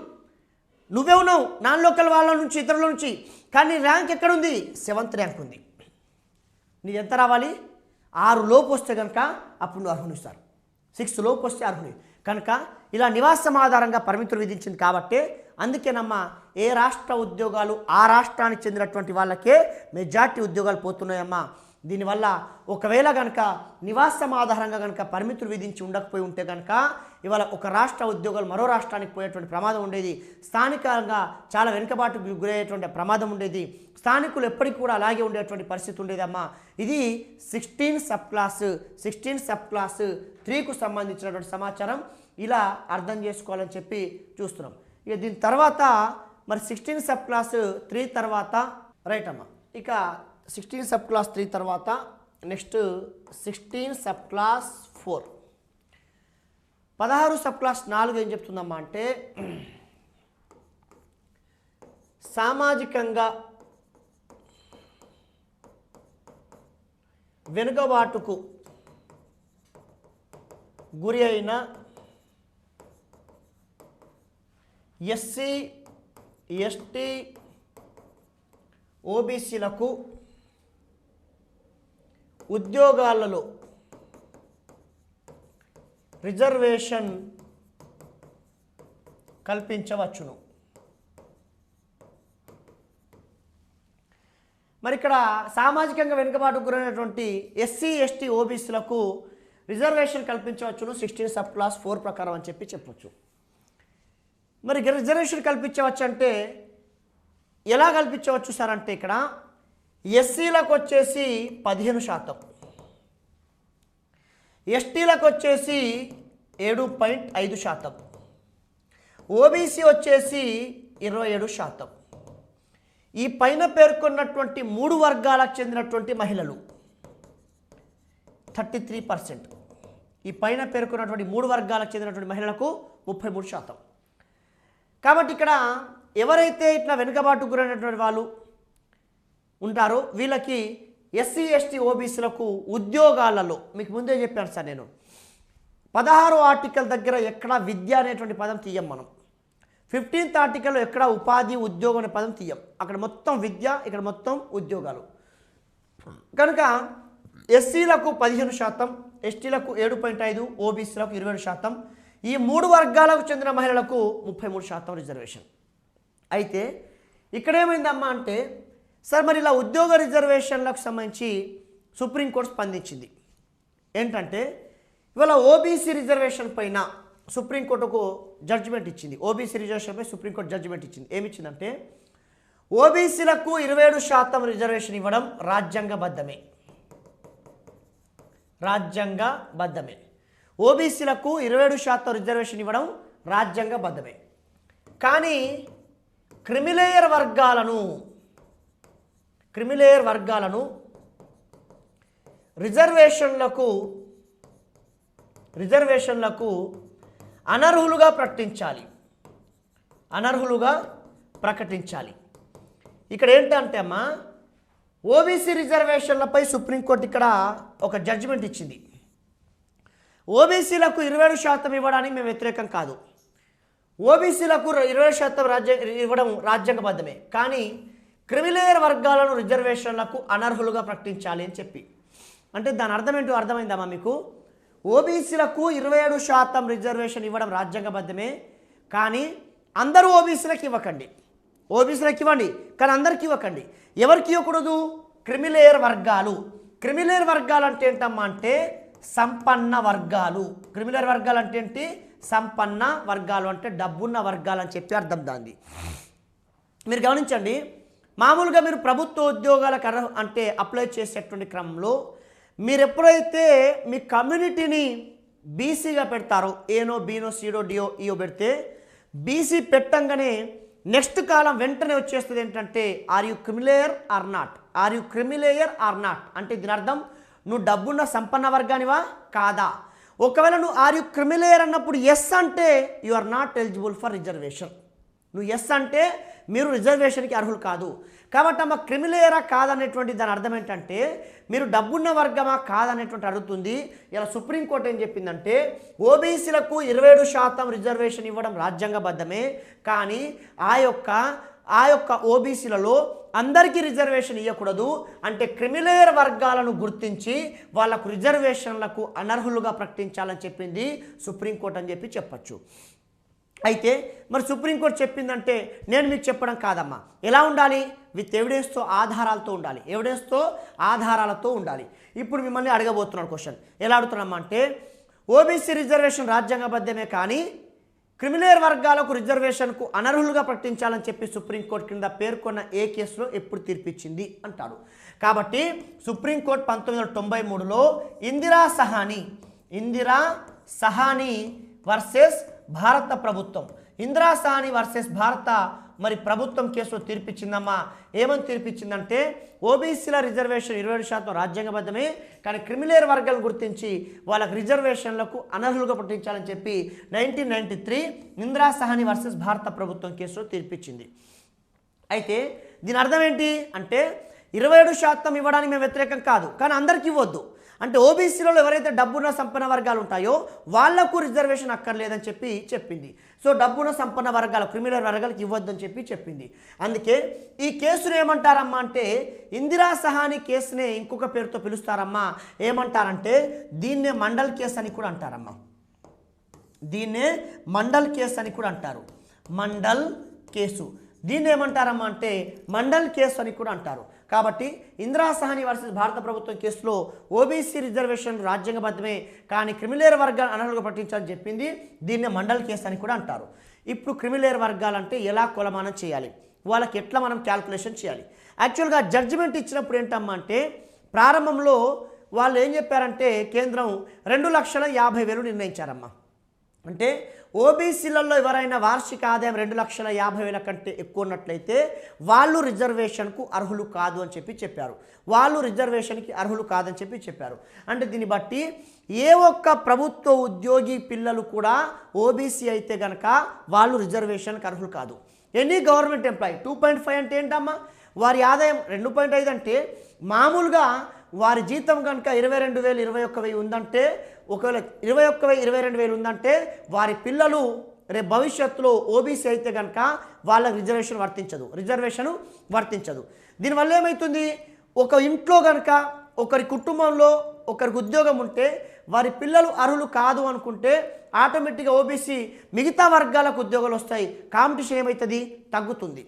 A: నువ్వే ఉన్నావు నాన్ లోకల్ వాళ్ళ నుంచి ఇతరుల నుంచి. కానీ ర్యాంక్ ఎక్కడుంది? 7th ర్యాంక్ ఉంది. నీది ఎంత రావాలి? 6 లోపు వస్తే కనుక అప్పుడు నువ్వు అర్హుని ఇస్తారు. 6 లోపు వస్తే అర్హుని. కనుక ఇలా నివాసం ఆధారంగా పరిమితులు విధించింది కాబట్టి అందుకేనమ్మా ఏ రాష్ట్ర ఉద్యోగాలు ఆ రాష్ట్రానికి చెందినటువంటి వాళ్ళకే మెజార్టీ ఉద్యోగాలు పోతున్నాయమ్మా. దీనివల్ల ఒకవేళ కనుక నివాసం ఆధారంగా కనుక పరిమితులు విధించి ఉండకపోయి ఉంటే కనుక ఇవాళ ఒక రాష్ట్ర ఉద్యోగాలు మరో రాష్ట్రానికి పోయేటువంటి ప్రమాదం ఉండేది. స్థానికంగా చాలా వెనుకబాటుకు గురయ్యేటువంటి ప్రమాదం ఉండేది. స్థానికులు ఎప్పటికీ కూడా అలాగే ఉండేటువంటి పరిస్థితి ఉండేదమ్మా. ఇది 16 సబ్ క్లాస్ 3కు సంబంధించినటువంటి సమాచారం. ఇలా అర్థం చేసుకోవాలని చెప్పి చూస్తున్నాం. ఇక దీని తర్వాత మరి 16 సబ్ క్లాస్ 3 తర్వాత రైట్ అమ్మా. ఇక 16 సబ్ క్లాస్ 3 తర్వాత next 16 sub class 4. 16 sub class 4 ఏం చెప్తుందమ్మా అంటే సామాజికంగా వెనుకబాటుకు గురి అయిన ఎస్సీ ఎస్టీ ఓబీసీలకు ఉద్యోగాలలో రిజర్వేషన్ కల్పించవచ్చును. మరి ఇక్కడ సామాజికంగా వెనుకబాటుకు గురైనటువంటి ఎస్సీ ఎస్టీ ఓబీసీలకు రిజర్వేషన్ కల్పించవచ్చును 16 సబ్ క్లాస్ 4 ప్రకారం అని చెప్పొచ్చు. మరి రిజర్వేషన్ కల్పించవచ్చు అంటే ఎలా కల్పించవచ్చు సార్ అంటే ఇక్కడ ఎస్సీలకు వచ్చేసి 15%, ఎస్టీలకు వచ్చేసి 7.5%, ఓబీసీ వచ్చేసి 27%. ఈ పైన పేర్కొన్నటువంటి 3 వర్గాలకు చెందినటువంటి మహిళలు 33%. ఈ పైన పేర్కొన్నటువంటి 3 వర్గాలకు చెందినటువంటి మహిళలకు 33%. కాబట్టి ఇక్కడ ఎవరైతే ఇట్లా వెనుకబాటు గురైనటువంటి వాళ్ళు ఉంటారో వీళ్ళకి ఎస్సీ ఎస్టీ ఓబీసీలకు ఉద్యోగాలలో మీకు ముందే చెప్పాను సార్ నేను 16వ ఆర్టికల్ దగ్గర ఎక్కడ విద్య అనేటువంటి పదం తీయం మనం. 15th ఆర్టికల్లో ఎక్కడ ఉపాధి ఉద్యోగం అనే పదం తీయం. అక్కడ మొత్తం విద్య, ఇక్కడ మొత్తం ఉద్యోగాలు. కనుక ఎస్సీలకు 15%, ఎస్టీలకు 7.5%, ఓబీసీలకు 27%. ఈ 3 వర్గాలకు చెందిన మహిళలకు 33% రిజర్వేషన్. అయితే ఇక్కడేమైందమ్మా అంటే సార్ మరి ఇలా ఉద్యోగ రిజర్వేషన్లకు సంబంధించి సుప్రీంకోర్టు స్పందించింది. ఏంటంటే ఇవాళ ఓబీసీ రిజర్వేషన్ పైన సుప్రీంకోర్టుకు జడ్జిమెంట్ ఇచ్చింది. ఓబీసీ రిజర్వేషన్పై సుప్రీంకోర్టు జడ్జిమెంట్ ఇచ్చింది. ఏమిచ్చిందంటే ఓబీసీలకు 27% రిజర్వేషన్ ఇవ్వడం రాజ్యాంగబద్ధమే. ఓబీసీలకు 27% రిజర్వేషన్ ఇవ్వడం రాజ్యాంగబద్ధమే. కానీ క్రిమిలేయర్ వర్గాలను రిజర్వేషన్లకు అనర్హులుగా ప్రకటించాలి. ఇక్కడ ఏంటంటే అమ్మా ఓబీసీ రిజర్వేషన్లపై సుప్రీంకోర్టు ఇక్కడ ఒక జడ్జిమెంట్ ఇచ్చింది. ఓబీసీలకు 27% ఇవ్వడానికి మేము వ్యతిరేకం కాదు. ఓబీసీలకు 20% ఇవ్వడం రాజ్యాంగబద్ధమే. కానీ క్రిమిలేయర్ వర్గాలను రిజర్వేషన్లకు అనర్హులుగా ప్రకటించాలి అని చెప్పి. అంటే దాని అర్థం ఏంటో అర్థమైందమ్మా మీకు? ఓబీసీలకు 27% రిజర్వేషన్ ఇవ్వడం రాజ్యాంగబద్ధమే. కానీ అందరూ ఓబీసీలకు ఇవ్వకండి. ఓబీసీలకు ఇవ్వండి కానీ అందరికీ ఇవ్వకండి. ఎవరికి ఇవ్వకూడదు? క్రిమిలేయర్ వర్గాలు అంటే ఏంటమ్మా అంటే సంపన్న వర్గాలు. క్రిమిలేయర్ వర్గాలు అంటే ఏంటి? సంపన్న వర్గాలు అంటే డబ్బున్న వర్గాలు అని చెప్పి అర్థం దాన్ని. మీరు గమనించండి, మామూలుగా మీరు ప్రభుత్వ ఉద్యోగాలకు అంటే అప్లై చేసేటువంటి క్రమంలో మీరు ఎప్పుడైతే మీ కమ్యూనిటీని బీసీగా పెడతారో, ఏనో బీనో సీడో డియో ఈయో పెడితే బీసీ పెట్టంగానే నెక్స్ట్ కాలం వెంటనే వచ్చేస్తుంది ఏంటంటే are you creamy layer or not అంటే దీని అర్థం నువ్వు డబ్బున్న సంపన్న వర్గానివా కాదా. ఒకవేళ నువ్వు ఆర్ యు క్రిమిలేయర్ అన్నప్పుడు ఎస్ అంటే you are not eligible for reservation. నువ్వు ఎస్ అంటే మీరు రిజర్వేషన్కి అర్హులు కాదు. కాబట్టి అమ్మ క్రిమిలేయరా కాదనేటువంటి దాని అర్థం ఏంటంటే మీరు డబ్బున్న వర్గమా కాదనేటువంటి అడుగుతుంది. ఇలా సుప్రీంకోర్టు ఏం చెప్పిందంటే ఓబీసీలకు 27% రిజర్వేషన్ ఇవ్వడం రాజ్యాంగబద్ధమే. కానీ ఆ యొక్క ఓబీసీలలో అందరికీ రిజర్వేషన్ ఇవ్వకూడదు. అంటే క్రిమిలేయర్ వర్గాలను గుర్తించి వాళ్ళకు రిజర్వేషన్లకు అనర్హులుగా ప్రకటించాలని చెప్పింది సుప్రీంకోర్టు అని చెప్పచ్చు. అయితే మరి సుప్రీంకోర్టు చెప్పిందంటే నేను మీకు చెప్పడం కాదమ్మా. ఎలా ఉండాలి? విత్ ఎవిడెన్స్తో ఆధారాలతో ఉండాలి. ఇప్పుడు మిమ్మల్ని అడగబోతున్నాను క్వశ్చన్. ఎలా అడుగుతున్నామా అంటే ఓబీసీ రిజర్వేషన్ రాజ్యాంగబద్ధమే కానీ క్రిమిలేయర్ వర్గాలకు రిజర్వేషన్కు అనర్హులుగా ప్రకటించాలని చెప్పి సుప్రీంకోర్టు కింద పేర్కొన్న ఏ కేసులో ఎప్పుడు తీర్పిచ్చింది అంటాడు. కాబట్టి సుప్రీంకోర్టు 1993లో ఇందిరా సహానీ వర్సెస్ భారత ప్రభుత్వం, ఇందిరా సహానీ వర్సెస్ భారత మరి ప్రభుత్వం కేసులో తీర్పిచ్చిందమ్మా. ఏమని తీర్పిచ్చిందంటే ఓబీసీల రిజర్వేషన్ 27% రాజ్యాంగబద్ధమే కానీ క్రిమిలేయర్ వర్గాలను గుర్తించి వాళ్ళకి రిజర్వేషన్లకు అనర్హులుగా ప్రకటించాలని చెప్పి 1993 ఇందిరా సహానీ వర్సెస్ భారత ప్రభుత్వం కేసులో తీర్పిచ్చింది. అయితే దీని అర్థం ఏంటి అంటే 27% ఇవ్వడానికి మేము వ్యతిరేకం కాదు కానీ అందరికీ ఇవ్వద్దు. అంటే ఓబీసీలలో ఎవరైతే డబ్బున్న సంపన్న వర్గాలు ఉంటాయో వాళ్లకు రిజర్వేషన్ అక్కర్లేదని చెప్పింది. సో డబ్బున్న సంపన్న వర్గాలు క్రిమిలేయర్ వర్గాలకు ఇవ్వద్దని చెప్పింది. అందుకే ఈ కేసును ఏమంటారమ్మా అంటే ఇందిరా సహానీ కేసునే ఇంకొక పేరుతో పిలుస్తారమ్మా. ఏమంటారంటే దీన్నే మండల్ కేసు అని కూడా అంటారమ్మా. మండల్ కేసు. దీన్ని ఏమంటారమ్మా అంటే మండల్ కేసు అని కూడా అంటారు. కాబట్టి ఇందిరా సహానీ వర్సెస్ భారత ప్రభుత్వం కేసులో ఓబీసీ రిజర్వేషన్ రాజ్యాంగబద్ధమే కానీ క్రిమిలేయర్ వర్గాలు అనర్హులుగా ప్రకటించాలని చెప్పింది. దీన్నే మండల్ కేసు అని కూడా అంటారు. ఇప్పుడు క్రిమిలేయర్ వర్గాలంటే ఎలా కొలమానం చేయాలి, వాళ్ళకి ఎట్లా మనం క్యాల్కులేషన్ చేయాలి? యాక్చువల్గా జడ్జిమెంట్ ఇచ్చినప్పుడు ఏంటమ్మా అంటే ప్రారంభంలో వాళ్ళు ఏం చెప్పారంటే కేంద్రం 2,50,000 నిర్ణయించారమ్మా. అంటే ఓబీసీలలో ఎవరైనా వార్షిక ఆదాయం 2,50,000 కంటే ఎక్కువ ఉన్నట్లయితే వాళ్ళు రిజర్వేషన్కు అర్హులు కాదు అని చెప్పారు. వాళ్ళు రిజర్వేషన్కి అర్హులు కాదని చెప్పారు. అంటే దీన్ని బట్టి ఏ ఒక్క ప్రభుత్వ ఉద్యోగి పిల్లలు కూడా ఓబీసీ అయితే కనుక వాళ్ళు రిజర్వేషన్కి అర్హులు కాదు. ఎనీ గవర్నమెంట్ ఎంప్లాయీ 2.5 అంటే ఏంటమ్మా, వారి ఆదాయం 2.5 అంటే మామూలుగా వారి జీతం కనుక 22,000 21,000 ఉందంటే, ఒకవేళ 21,000 22,000 ఉందంటే వారి పిల్లలు రేపు భవిష్యత్తులో ఓబీసీ అయితే కనుక వాళ్ళకి రిజర్వేషన్ వర్తించదు. దీనివల్ల ఏమవుతుంది, ఒక ఇంట్లో కనుక ఒకరి కుటుంబంలో ఒకరికి ఉద్యోగం ఉంటే వారి పిల్లలు అర్హులు కాదు అనుకుంటే ఆటోమేటిక్గా ఓబీసీ మిగతా వర్గాలకు ఉద్యోగాలు వస్తాయి. కాంపిటీషన్ ఏమవుతుంది, తగ్గుతుంది.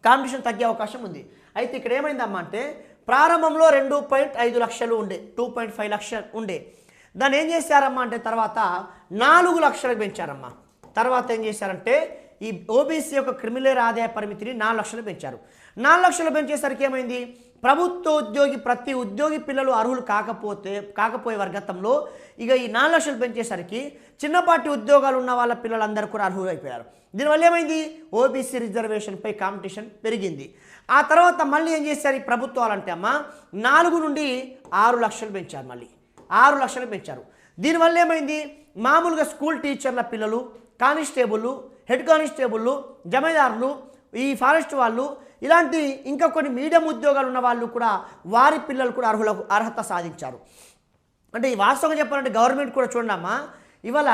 A: కాంపిటీషన్ తగ్గే అవకాశం ఉంది. అయితే ఇక్కడ ఏమైందమ్మా అంటే ప్రారంభంలో 2.5 లక్షలు ఉండే, 2.5 లక్షలు ఉండే, దాన్ని ఏం చేశారమ్మా అంటే తర్వాత 4 లక్షలకు పెంచారమ్మా. తర్వాత ఏం చేశారంటే ఈ ఓబీసీ యొక్క క్రిమినల్ ఆదాయ పరిమితిని 4 లక్షలు పెంచారు. 4 లక్షలు పెంచేసరికి ఏమైంది, ప్రభుత్వ ఉద్యోగి ప్రతి ఉద్యోగి పిల్లలు అర్హులు కాకపోయే వర్గతంలో ఇక ఈ 4 లక్షలు పెంచేసరికి చిన్నపాటి ఉద్యోగాలు ఉన్న వాళ్ళ పిల్లలందరూ కూడా అర్హులు అయిపోయారు. దీనివల్ల ఏమైంది, ఓబీసీ రిజర్వేషన్పై కాంపిటీషన్ పెరిగింది. ఆ తర్వాత మళ్ళీ ఏం చేశారు ఈ ప్రభుత్వాలు అంటే అమ్మ 4 నుండి 6 లక్షలు పెంచారు. మళ్ళీ 6 లక్షలు పెంచారు. దీనివల్ల ఏమైంది, మామూలుగా స్కూల్ టీచర్ల పిల్లలు, కానిస్టేబుల్, హెడ్ కానిస్టేబుల్, జమీదారులు, ఈ ఫారెస్ట్ వాళ్ళు, ఇలాంటి ఇంకా కొన్ని మీడియం ఉద్యోగాలు ఉన్న వాళ్ళు కూడా వారి పిల్లలు కూడా అర్హత సాధించారు. అంటే ఈ వాస్తవంగా చెప్పాలంటే గవర్నమెంట్ కూడా చూడమ్మా, ఇవాళ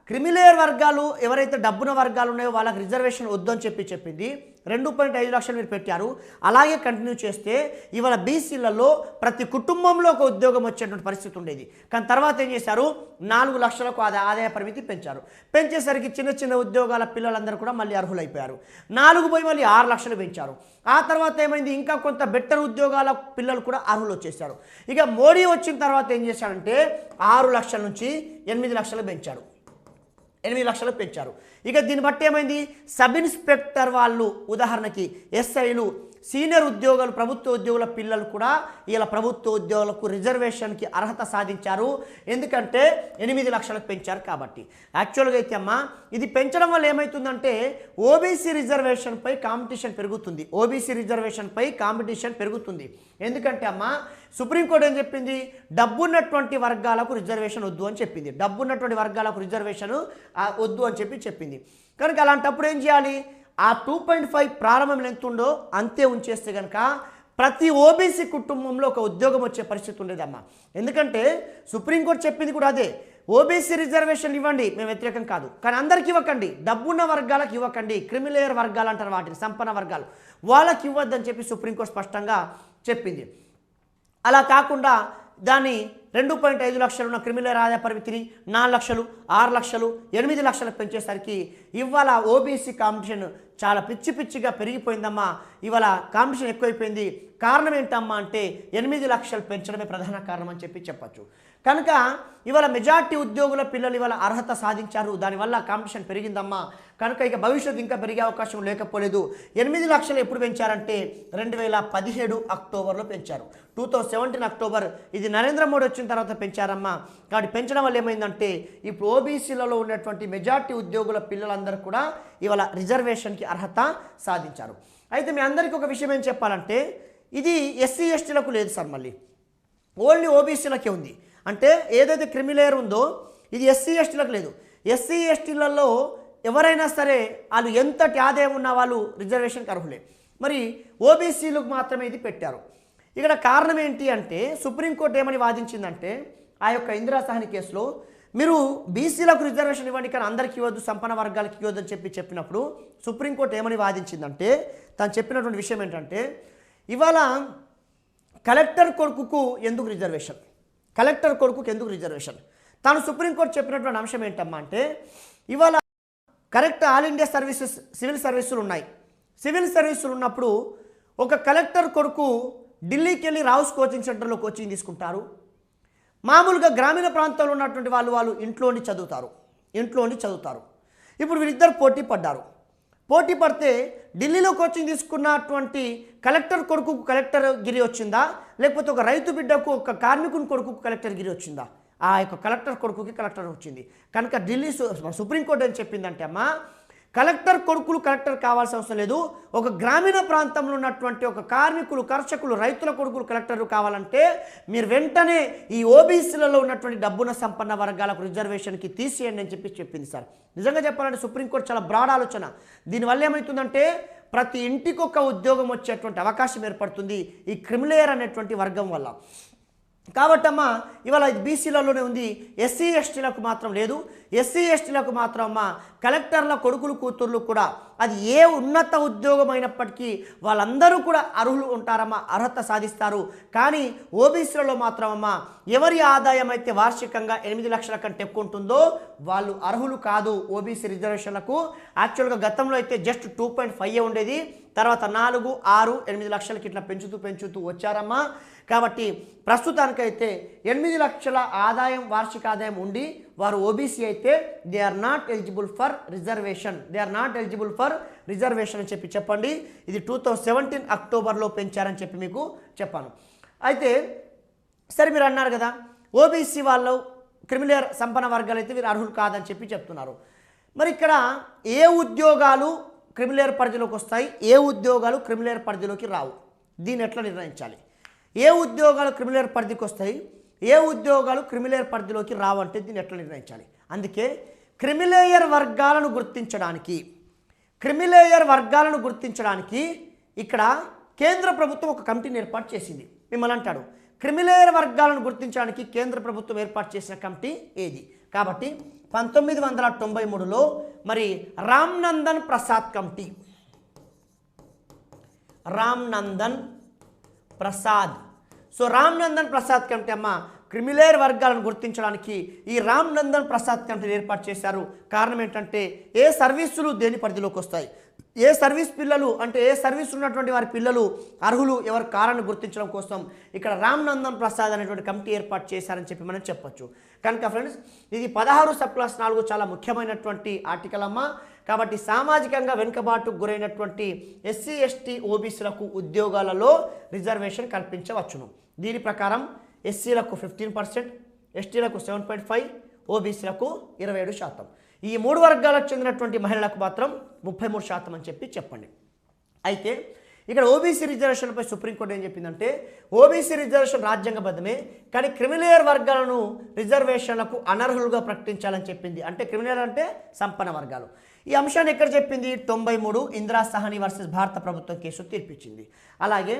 A: క్రిమిలేయర్ వర్గాలు ఎవరైతే డబ్బున వర్గాలు ఉన్నాయో వాళ్ళకి రిజర్వేషన్ వద్దని చెప్పింది. 2.5 లక్షలు మీరు పెట్టారు. అలాగే కంటిన్యూ చేస్తే ఇవాళ బీసీలలో ప్రతి కుటుంబంలో ఒక ఉద్యోగం వచ్చేటువంటి పరిస్థితి ఉండేది. కానీ తర్వాత ఏం చేశారు, 4 లక్షలకు ఆదాయ పరిమితి పెంచారు. పెంచేసరికి చిన్న చిన్న ఉద్యోగాల పిల్లలందరూ కూడా మళ్ళీ అర్హులైపోయారు. 4 పోయి మళ్ళీ 6 లక్షలు పెంచారు. ఆ తర్వాత ఏమైంది, ఇంకా కొంత బెటర్ ఉద్యోగాల పిల్లలు కూడా అర్హులు వచ్చేసారు. ఇక మోడీ వచ్చిన తర్వాత ఏం చేశాడంటే 6 లక్షల నుంచి 8 లక్షలు పెంచారు. 8 లక్షలు పెంచారు. ఇక దీన్ని బట్టి ఏమైంది, సబ్ ఇన్స్పెక్టర్ వాళ్ళు ఉదాహరణకి ఎస్ఐలు, సీనియర్ ఉద్యోగులు, ప్రభుత్వ ఉద్యోగుల పిల్లలు కూడా ఇలా ప్రభుత్వ ఉద్యోగులకు రిజర్వేషన్కి అర్హత సాధించారు. ఎందుకంటే 8 లక్షలకు పెంచారు కాబట్టి. యాక్చువల్గా అయితే అమ్మ ఇది పెంచడం వల్ల ఏమవుతుందంటే ఓబీసీ రిజర్వేషన్పై కాంపిటీషన్ పెరుగుతుంది. ఓబీసీ రిజర్వేషన్పై కాంపిటీషన్ పెరుగుతుంది. ఎందుకంటే అమ్మ సుప్రీంకోర్టు ఏం చెప్పింది, డబ్బున్నటువంటి వర్గాలకు రిజర్వేషన్ వద్దు అని చెప్పింది. డబ్బున్నటువంటి వర్గాలకు రిజర్వేషన్ వద్దు అని చెప్పింది. కనుక అలాంటప్పుడు ఏం చేయాలి, ఆ 2.5 ప్రారంభంలో ఎంత ఉందో అంతే ఉంచేస్తే కనుక ప్రతి ఓబీసీ కుటుంబంలో ఒక ఉద్యోగం వచ్చే పరిస్థితి ఉండేదమ్మా. ఎందుకంటే సుప్రీంకోర్టు చెప్పింది కూడా అదే, ఓబీసీ రిజర్వేషన్ ఇవ్వండి, మేము వ్యతిరేకం కాదు, కానీ అందరికి ఇవ్వకండి, డబ్బున్న వర్గాలకు ఇవ్వకండి, క్రిమిలేయర్ వర్గాలు అంటారు వాటిని, సంపన్న వర్గాలు, వాళ్ళకి ఇవ్వద్దని చెప్పి సుప్రీంకోర్టు స్పష్టంగా చెప్పింది. అలా కాకుండా దాన్ని 2.5 లక్షలు ఉన్న క్రిమినల్ ఆదాయ పరిమితిని 4 లక్షలు, 6 లక్షలు, 8 లక్షలకు పెంచేసరికి ఇవాళ ఓబీసీ కాంపిటీషన్ చాలా పిచ్చిగా పెరిగిపోయిందమ్మా. ఇవాళ కాంపిటీషన్ ఎక్కువైపోయింది. కారణం ఏంటమ్మా అంటే 8 లక్షలు పెంచడమే ప్రధాన కారణం అని చెప్పచ్చు. కనుక ఇవాళ మెజార్టీ ఉద్యోగుల పిల్లలు ఇవాళ అర్హత సాధించారు. దానివల్ల కాంపిటీషన్ పెరిగిందమ్మా. కనుక ఇక భవిష్యత్తు ఇంకా పెరిగే అవకాశం లేకపోలేదు. 8 లక్షలు ఎప్పుడు పెంచారంటే 2017 అక్టోబర్లో పెంచారు. 2017 అక్టోబర్, ఇది నరేంద్ర మోడీ వచ్చిన తర్వాత పెంచారమ్మా. కాబట్టి పెంచడం వల్ల ఏమైందంటే ఇప్పుడు ఓబీసీలలో ఉన్నటువంటి మెజార్టీ ఉద్యోగుల పిల్లలందరూ కూడా ఇవాళ రిజర్వేషన్కి అర్హత సాధించారు. అయితే మీ అందరికీ ఒక విషయం ఏం చెప్పాలంటే ఇది ఎస్సీ ఎస్టీలకు లేదు సార్, మళ్ళీ ఓన్లీ ఓబీసీలకే ఉంది. అంటే ఏదైతే క్రిమిలేయర్ ఉందో ఇది ఎస్సీ ఎస్టీలకు లేదు. ఎస్సీ ఎస్టీలలో ఎవరైనా సరే వాళ్ళు ఎంతటి ఆదాయం ఉన్న వాళ్ళు రిజర్వేషన్కి అర్హులే. మరి ఓబీసీలకు మాత్రమే ఇది పెట్టారు. ఇక్కడ కారణం ఏంటి అంటే సుప్రీంకోర్టు ఏమని వాదించిందంటే ఆ యొక్క ఇందిరా సహాని కేసులో మీరు బీసీలకు రిజర్వేషన్ ఇవ్వండి కానీ అందరికీ ఇవ్వద్దు, సంపన్న వర్గాలకి ఇవ్వద్దు అని చెప్పినప్పుడు సుప్రీంకోర్టు ఏమని వాదించిందంటే తను చెప్పినటువంటి విషయం ఏంటంటే ఇవాళ కలెక్టర్ కొడుకుకు ఎందుకు రిజర్వేషన్, కలెక్టర్ కొడుకుకు ఎందుకు రిజర్వేషన్, తాను సుప్రీంకోర్టు చెప్పినటువంటి అంశం ఏంటమ్మా అంటే ఇవాళ correct all India services, civil సర్వీసులు ఉన్నాయి. సివిల్ సర్వీసులు ఉన్నప్పుడు ఒక కలెక్టర్ కొడుకు ఢిల్లీకి వెళ్ళి రావుస్ కోచింగ్ సెంటర్లో కోచింగ్ తీసుకుంటారు. మామూలుగా గ్రామీణ ప్రాంతాల్లో ఉన్నటువంటి వాళ్ళు ఇంట్లోని చదువుతారు. ఇప్పుడు వీరిద్దరు పోటీ పడితే ఢిల్లీలో కోచింగ్ తీసుకున్నటువంటి కలెక్టర్ కొడుకుకు కలెక్టర్ గిరి వచ్చిందా, లేకపోతే ఒక రైతు బిడ్డకు ఒక కార్మికుని కొడుకుకు కలెక్టర్ గిరి వచ్చిందా? ఆ యొక్క కలెక్టర్ కొడుకుకి కలెక్టర్ వచ్చింది. కనుక ఢిల్లీ సుప్రీంకోర్టు ఏం చెప్పిందంటే అమ్మా, కలెక్టర్ కొడుకులు కలెక్టర్ కావాల్సిన అవసరం లేదు. ఒక గ్రామీణ ప్రాంతంలో ఉన్నటువంటి ఒక కార్మికులు, కర్షకులు, రైతుల కొడుకులు కలెక్టర్లు కావాలంటే మీరు వెంటనే ఈ ఓబీసీలలో ఉన్నటువంటి డబ్బున సంపన్న వర్గాలకు రిజర్వేషన్కి తీసేయండి అని చెప్పింది సార్. నిజంగా చెప్పాలంటే సుప్రీంకోర్టు చాలా బ్రాడ్ ఆలోచన. దీనివల్ల ఏమవుతుందంటే ప్రతి ఇంటికి ఒక ఉద్యోగం వచ్చేటువంటి అవకాశం ఏర్పడుతుంది ఈ క్రిమిలేయర్ అనేటువంటి వర్గం వల్ల. కాబట్టమ్మా ఇవాళ ఇది బీసీలలోనే ఉంది, ఎస్సీ ఎస్టీలకు మాత్రం లేదు. ఎస్సీ ఎస్టీలకు మాత్రం అమ్మా కలెక్టర్ల కొడుకులు కూతుర్లు కూడా అది ఏ ఉన్నత ఉద్యోగం అయినప్పటికీ వాళ్ళందరూ కూడా అర్హులు ఉంటారమ్మా, అర్హత సాధిస్తారు. కానీ ఓబీసీలలో మాత్రం అమ్మా ఎవరి ఆదాయం అయితే వార్షికంగా 8 లక్షల కంటే ఎక్కువ ఉంటుందో వాళ్ళు అర్హులు కాదు ఓబీసీ రిజర్వేషన్లకు. యాక్చువల్గా గతంలో అయితే జస్ట్ 2.5 ఉండేది, తర్వాత 4, 6, 8 లక్షలకి ఇట్లా పెంచుతూ వచ్చారమ్మా. కాబట్టి ప్రస్తుతానికైతే 8 లక్షల ఆదాయం, వార్షిక ఆదాయం ఉండి వారు ఓబీసీ అయితే they are not eligible for reservation, అని చెప్పండి. ఇది 2017 అక్టోబర్లో పెంచారని చెప్పి మీకు చెప్పాను. అయితే సరే మీరు అన్నారు కదా ఓబీసీ వాళ్ళు క్రిమిలేయర్ సంపన్న వర్గాలు అయితే వీరు అర్హులు కాదని చెప్తున్నారు. మరి ఇక్కడ ఏ ఉద్యోగాలు క్రిమిలేయర్ పరిధిలోకి వస్తాయి, ఏ ఉద్యోగాలు క్రిమిలేయర్ పరిధిలోకి రావు, దీన్ని ఎట్లా నిర్ణయించాలి? ఏ ఉద్యోగాలు క్రిమిలేయర్ పరిధికి వస్తాయి, ఏ ఉద్యోగాలు క్రిమిలేయర్ పరిధిలోకి రావంటే దీన్ని ఎట్లా నిర్ణయించాలి? అందుకే క్రిమిలేయర్ వర్గాలను గుర్తించడానికి ఇక్కడ కేంద్ర ప్రభుత్వం ఒక కమిటీని ఏర్పాటు చేసింది. మిమ్మల్ని అంటాడు క్రిమిలేయర్ వర్గాలను గుర్తించడానికి కేంద్ర ప్రభుత్వం ఏర్పాటు చేసిన కమిటీ ఏది? కాబట్టి 1993లో మరి రామ్నందన్ ప్రసాద్ కమిటీ, రామ్నందన్ ప్రసాద్ కమిటీ అమ్మ క్రిమిలేయర్ వర్గాలను గుర్తించడానికి ఈ రామ్నందన్ ప్రసాద్ కమిటీని ఏర్పాటు చేశారు. కారణం ఏంటంటే ఏ సర్వీసులు దేని పరిధిలోకి వస్తాయి, ఏ సర్వీస్ పిల్లలు అంటే ఏ సర్వీస్ ఉన్నటువంటి వారి పిల్లలు అర్హులు ఎవరు కారణం గుర్తించడం కోసం ఇక్కడ రామ్నందన్ ప్రసాద్ అనేటువంటి కమిటీ ఏర్పాటు చేశారని చెప్పి మనం చెప్పొచ్చు. కనుక ఫ్రెండ్స్ ఇది 16/4 చాలా ముఖ్యమైనటువంటి ఆర్టికల్ అమ్మ. కాబట్టి సామాజికంగా వెనుకబాటుకు గురైనటువంటి ఎస్సీ ఎస్టీ ఓబీసీలకు ఉద్యోగాలలో రిజర్వేషన్ కల్పించవచ్చును. దీని ప్రకారం ఎస్సీలకు 15%, ఎస్టీలకు 7.5%, ఓబీసీలకు 27%. ఈ 3 వర్గాలకు చెందినటువంటి మహిళలకు మాత్రం 33% అని చెప్పండి. అయితే ఇక్కడ ఓబీసీ రిజర్వేషన్పై సుప్రీంకోర్టు ఏం చెప్పిందంటే ఓబీసీ రిజర్వేషన్ రాజ్యాంగబద్ధమే, కానీ క్రిమిలేయర్ వర్గాలను రిజర్వేషన్లకు అనర్హులుగా ప్రకటించాలని చెప్పింది. అంటే క్రిమిలేయర్ అంటే సంపన్న వర్గాలు. ఈ అంశాన్ని ఎక్కడ చెప్పింది? 93 ఇందిరా సహాని వర్సెస్ భారత ప్రభుత్వం కేసు తీర్పిచ్చింది. అలాగే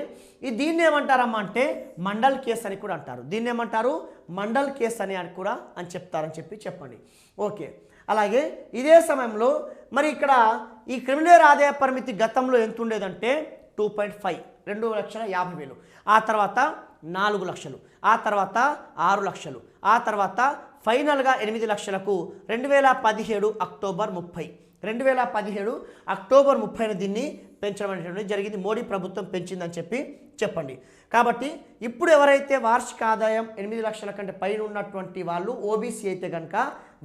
A: దీన్ని ఏమంటారమ్మా అంటే మండల్ కేసు అని కూడా అంటారు. దీన్ని ఏమంటారు? మండల్ కేసు అని కూడా చెప్తారని చెప్పండి. ఓకే. అలాగే ఇదే సమయంలో మరి ఇక్కడ ఈ క్రిమిలేయర్ ఆదాయ పరిమితి గతంలో ఎంత ఉండేదంటే 2.5, 2,50,000, ఆ తర్వాత 4 లక్షలు, ఆ తర్వాత 6 లక్షలు, ఆ తర్వాత ఫైనల్గా 8 లక్షలకు 2017 అక్టోబర్ 30న దీన్ని పెంచడం అనేటువంటిది జరిగింది. మోడీ ప్రభుత్వం పెంచిందని చెప్పండి. కాబట్టి ఇప్పుడు ఎవరైతే వార్షిక ఆదాయం 8 లక్షల కంటే పైన ఉన్నటువంటి వాళ్ళు ఓబీసీ అయితే కనుక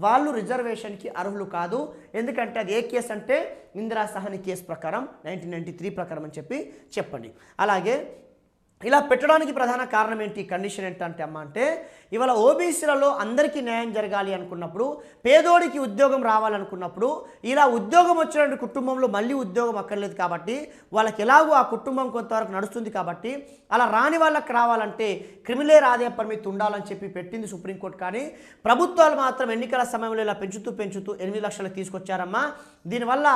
A: వాళ్ళు రిజర్వేషన్కి అర్హులు కాదు. ఎందుకంటే అది ఏ కేసు అంటే ఇందిరా సహాని కేసు ప్రకారం 1993 ప్రకారం అని చెప్పండి. అలాగే ఇలా పెట్టడానికి ప్రధాన కారణం ఏంటి, కండిషన్ ఏంటంటే అమ్మ అంటే ఇవాళ ఓబీసీలలో అందరికీ న్యాయం జరగాలి అనుకున్నప్పుడు, పేదోడికి ఉద్యోగం రావాలనుకున్నప్పుడు ఇలా ఉద్యోగం వచ్చిన కుటుంబంలో మళ్ళీ ఉద్యోగం అక్కర్లేదు కాబట్టి వాళ్ళకి ఎలాగో ఆ కుటుంబం కొంతవరకు నడుస్తుంది కాబట్టి అలా రాని వాళ్ళకి రావాలంటే క్రిమిలేయర్ ఆదాయ పరిమితి ఉండాలని పెట్టింది సుప్రీంకోర్టు. కానీ ప్రభుత్వాలు మాత్రం ఎన్నికల సమయంలో ఇలా పెంచుతూ 8 లక్షలకు తీసుకొచ్చారమ్మా. దీనివల్ల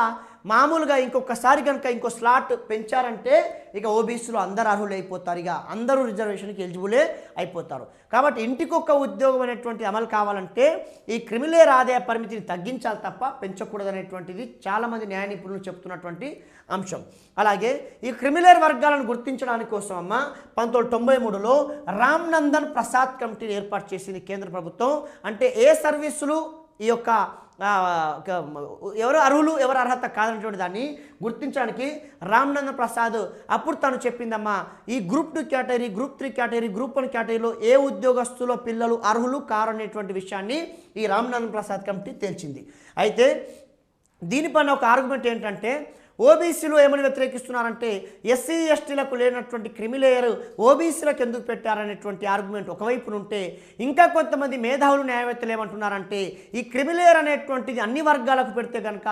A: మామూలుగా ఇంకొకసారి కనుక ఇంకో స్లాట్ పెంచారంటే ఇక ఓబీసీలో అందరు అర్హులు అయిపోతారు, ఇక అందరూ రిజర్వేషన్కి ఎలిజిబులే అయిపోతారు. కాబట్టి ఇంటికొక ఉద్యోగం అనేటువంటి అమలు కావాలంటే ఈ క్రిమిలేయర్ ఆదాయ పరిమితిని తగ్గించాలి తప్ప పెంచకూడదనేటువంటిది చాలామంది న్యాయ నిపుణులు చెప్తున్నటువంటి అంశం. అలాగే ఈ క్రిమిలేయర్ వర్గాలను గుర్తించడానికి కోసం అమ్మ 1993లో రామ్నందన్ ప్రసాద్ కమిటీని ఏర్పాటు చేసింది కేంద్ర ప్రభుత్వం. అంటే ఏ సర్వీసులు ఈ యొక్క ఎవరు అర్హులు ఎవరు అర్హత కాదనేటువంటి దాన్ని గుర్తించడానికి రామ్నందన్ ప్రసాద్ అప్పుడు తను చెప్పిందమ్మా ఈ group 2 category, group 3 category, group 1 కేటగిరీలో ఏ ఉద్యోగస్తుల పిల్లలు అర్హులు కారు అనేటువంటి విషయాన్ని ఈ రామ్నందన్ ప్రసాద్ కమిటీ తేల్చింది. అయితే దీనిపైన ఒక ఆర్గ్యుమెంట్ ఏంటంటే ఓబీసీలో ఏమని వ్యతిరేకిస్తున్నారంటే ఎస్సీ ఎస్టీలకు లేనటువంటి క్రిమిలేయర్ ఓబీసీలకు ఎందుకు పెట్టారనేటువంటి ఆర్గ్యుమెంట్ ఒకవైపు ఉంటే, ఇంకా కొంతమంది మేధావులు న్యాయవేత్తలు ఏమంటున్నారంటే ఈ క్రిమిలేయర్ అనేటువంటిది అన్ని వర్గాలకు పెడితే కనుక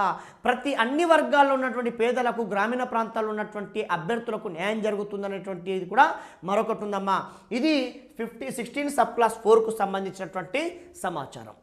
A: అన్ని వర్గాల్లో ఉన్నటువంటి పేదలకు, గ్రామీణ ప్రాంతాల్లో ఉన్నటువంటి అభ్యర్థులకు న్యాయం జరుగుతుందనేటువంటిది కూడా మరొకటి ఉందమ్మా. ఇది 16 సబ్ క్లాస్ 4కు సంబంధించినటువంటి సమాచారం.